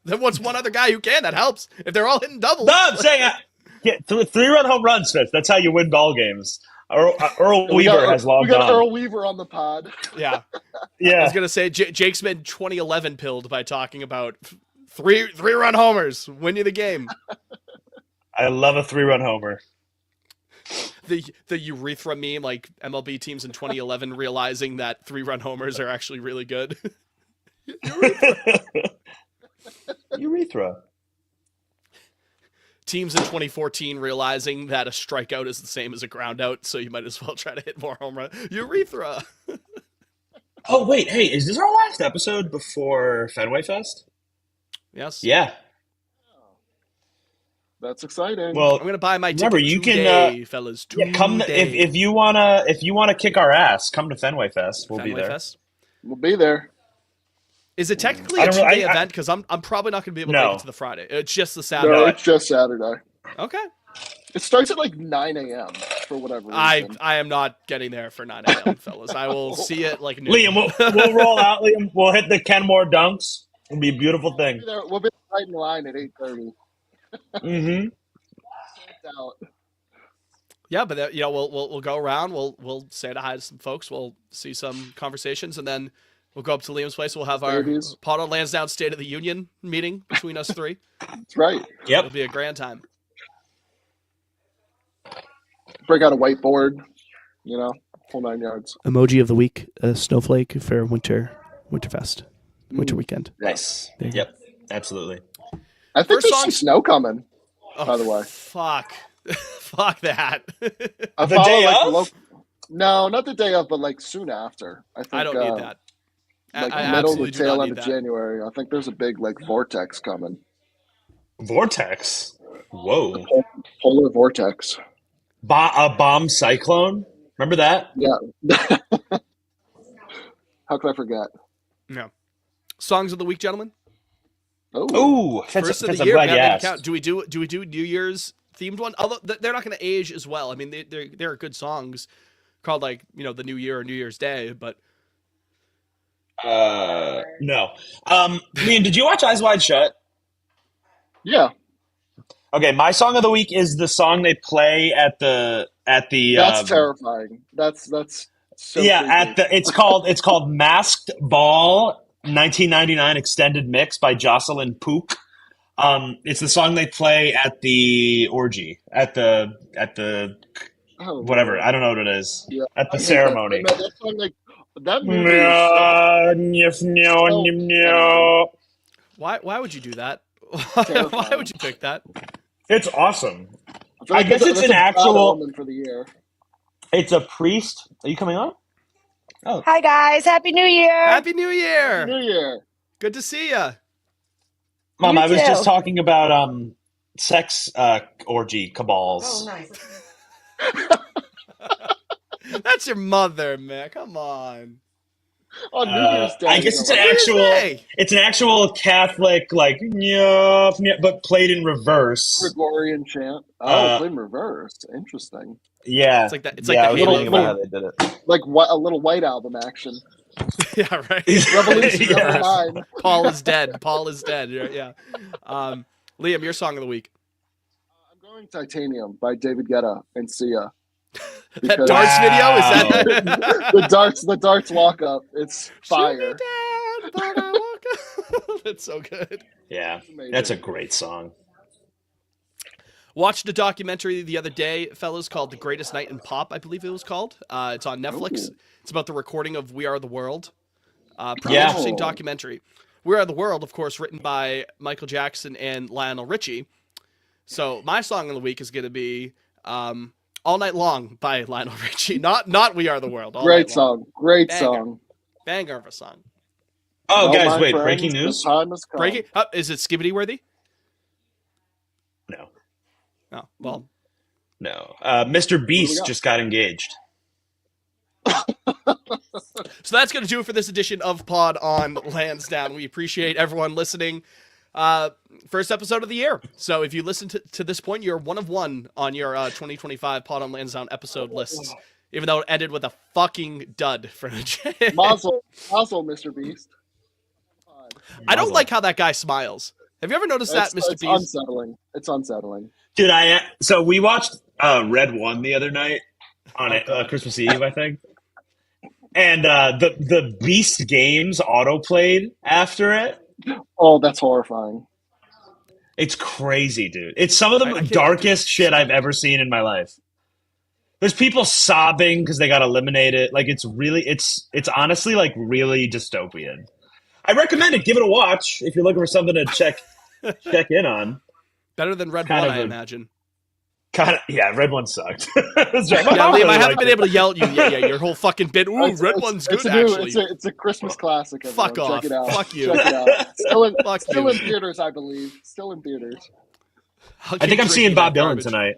Then what's one other guy who can? That helps. If they're all hitting doubles. No, I'm saying get 3-run home runs, Smith. That's how you win ball games. Earl Weaver has logged on. We got Earl Weaver on the pod. Yeah. Yeah. I was going to say, Jake's been 2011 pilled by talking about three-run homers. Win you the game. I love a 3-run homer. The urethra meme, like MLB teams in 2011 realizing that 3-run homers are actually really good. Urethra. Teams in 2014 realizing that a strikeout is the same as a ground out, so you might as well try to hit more home run. Urethra. Oh, wait. Hey, is this our last episode before Fenway Fest? Yes. Yeah. That's exciting. Well, I'm going to buy my remember, ticket you today, can, fellas. Yeah, come if you wanna kick our ass, come to Fenway Fest. We'll be there. Fest? We'll be there. Is it technically a two-day event? Because I'm probably not going to be able to make it to the Friday. It's just the Saturday. No, it's just Saturday. Okay. It starts at like 9 a.m. for whatever reason. I am not getting there for 9 a.m., fellas. I will see it like noon. Liam, we'll roll out, Liam. We'll hit the Kenmore dunks. It'll be a beautiful thing. We'll be right in line at 8:30. Mm-hmm. Yeah, but we'll go around. We'll say hi to some folks. We'll see some conversations, and then we'll go up to Liam's place. We'll have our Pod on Lansdowne State of the Union meeting between us three. That's right. Yep. It'll be a grand time. Break out a whiteboard, whole 9 yards. Emoji of the week: a snowflake for Winterfest, winter weekend. Nice. Yep. Absolutely. I think First there's some snow coming. By the way, fuck that. I The day of? No, not the day of, but like soon after. I think I don't need that. Like I middle absolutely to do not tail need end of that. January. I think there's a big vortex coming. Vortex. Whoa. Polar vortex. A bomb cyclone. Remember that? Yeah. How could I forget? No. Songs of the week, gentlemen. Oh, First of the year. Do we do New Year's themed one? Although they're not going to age as well. I mean, they're good songs called the New Year or New Year's Day, but no. Liam, did you watch Eyes Wide Shut? Yeah. Okay, my song of the week is the song they play at the. That's terrifying. That's so yeah. creepy. It's called Masked Ball 1999 extended mix by Jocelyn Pook. It's the song they play at the orgy at the whatever. I don't know what it is. Yeah. At the ceremony. That song, that movie is Why would you do that? Why Terrifying. would you pick that? It's awesome. feel I guess that's it's a an bad actual. omen for the year. It's a priest. Are you coming on? Oh, Hi guys, Happy New Year! Happy New Year! New Year. Good to see ya. Mom, You I was just too. talking about sex orgy cabals. nice. That's your mother, man. Come on. On New Year's Day. I guess it's you an know, New Year's actual. Day. It's an actual Catholic like but played in reverse. Gregorian chant. Oh, Uh, played in reverse. Interesting. Yeah, It's like that. It's yeah. I like was the Halo thinking about how theme. they did it. Like what a little White Album action. Yeah, right. Revolution Yeah. number 9. Paul is dead. Paul is dead. Yeah. Liam, your song of the week. I'm going Titanium by David Guetta and Sia. That Because- darts video is Wow. that? the darts walk up. It's Shoot me fire. down, but I walk up. That's so good. Yeah, It's amazing. that's a great song. Watched a documentary the other day, fellas, called "The Greatest Night in Pop." I believe it was called. It's on Netflix. Ooh. It's about the recording of "We Are the World." Pretty Yeah. interesting documentary. "We Are the World," of course, written by Michael Jackson and Lionel Richie. So my song of the week is going to be "All Night Long" by Lionel Richie. Not "We Are the World." All Great Night Long. song. Great Banger. song. Banger of a song. Oh, Well, guys, my wait! friends, Breaking the news? time has come. Breaking. Is it Skibbity worthy? No, Oh, well. no. Mr. Beast got? just got engaged. So that's going to do it for this edition of Pod on Lansdowne. We appreciate everyone listening. First episode of the year. So if you listen to this point, you're one of one on your 2025 Pod on Lansdowne episode lists. Even though it ended with a fucking dud for the Mazel, Mr. Beast. I don't Muzzle. like how that guy smiles. Have you ever noticed that, Mr. It's Beast? unsettling. It's unsettling. Dude, so we watched Red One the other night on Christmas Eve, I think, and the Beast games auto played after it. Oh, that's horrifying. It's crazy, dude. It's some of I the can't darkest shit I've ever seen in my life. There's people sobbing because they got eliminated. Like it's honestly like really dystopian. I recommend it. Give it a watch if you're looking for something to check in on. Better than Red Kind One, of I a- imagine. Yeah, Red One sucked. Yeah, Liam, I haven't been able to yell at you. Yeah, your whole fucking bit. Ooh, Red One's good, actually. It's a Christmas classic. Everyone. Fuck off. Check it out. Fuck you. Check it out. Still you. in theaters, I believe. Still in theaters. I'll I keep think I'm seeing drinking Bob that Dylan garbage. tonight.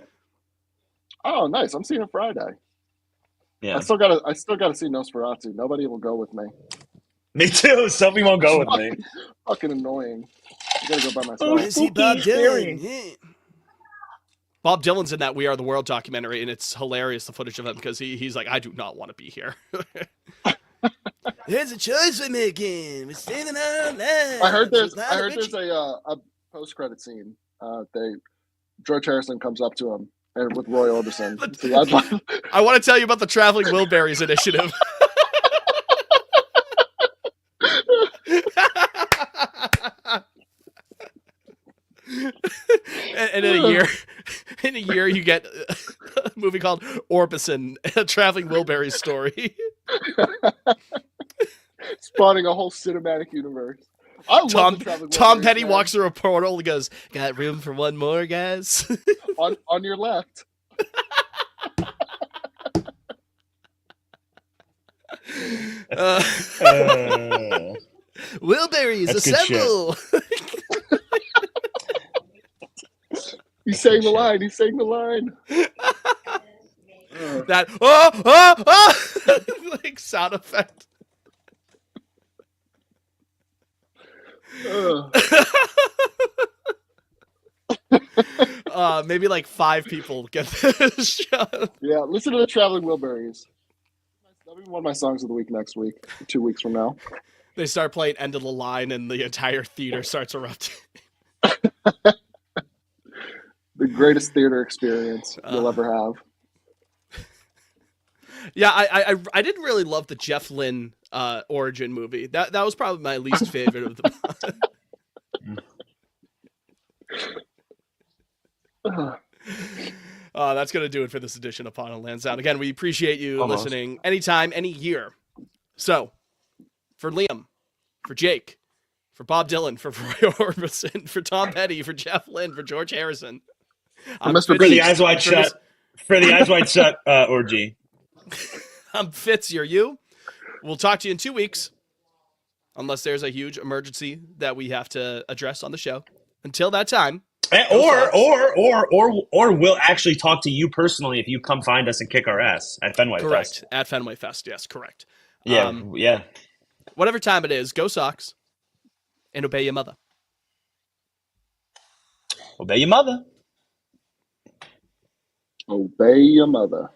Oh, nice. I'm seeing it Friday. Yeah, I still gotta see Nosferatu. Nobody will go with me. me too. Sophie won't go with me. Fucking annoying. I gotta go by myself. Is he Bob Dylan? Bob Dylan's in that "We Are the World" documentary, and it's hilarious, the footage of him, because he's like, I do not want to be here. There's a choice we're making. We're saving our lives. I heard there's Richie. a post credit scene. George Harrison comes up to him and with Roy Orbison. So I'd like- I want to tell you about the Traveling Wilburys initiative. and in a year, you get a movie called Orbison, a Traveling Wilburys story. spawning a whole cinematic universe. I love Tom the Traveling Tom Wilburys, Petty man. walks through a portal and goes, "Got room for one more, guys?" on your left. uh, Wilburys, That's good shit. assemble! He's saying the line. He's saying the line. That like sound effect. Maybe like 5 people get this shot. Yeah, listen to the Traveling Wilburys. That'll be one of my songs of the week next week, 2 weeks from now. They start playing "End of the Line" and the entire theater starts erupting. The greatest theater experience you'll ever have. Yeah, I didn't really love the Jeff Lynne origin movie. That was probably my least favorite of them. That's going to do it for this edition of Pod on Lansdowne. Again, we appreciate you Almost. listening anytime, any year. So, for Liam, for Jake, For Bob Dylan, for Roy Orbison, for Tom Petty, for Jeff Lynne, for George Harrison. I'm Mr. For Fitz, the Beast. eyes wide shut. For the eyes wide shut orgy. I'm Fitz, you're you. We'll talk to you in 2 weeks. Unless there's a huge emergency that we have to address on the show. Until that time. Or we'll actually talk to you personally if you come find us and kick our ass at Fenway Correct. Fest. At Fenway Fest. Yes, correct. Yeah, yeah. Whatever time it is, go Sox and obey your mother. Obey your mother. Obey your mother.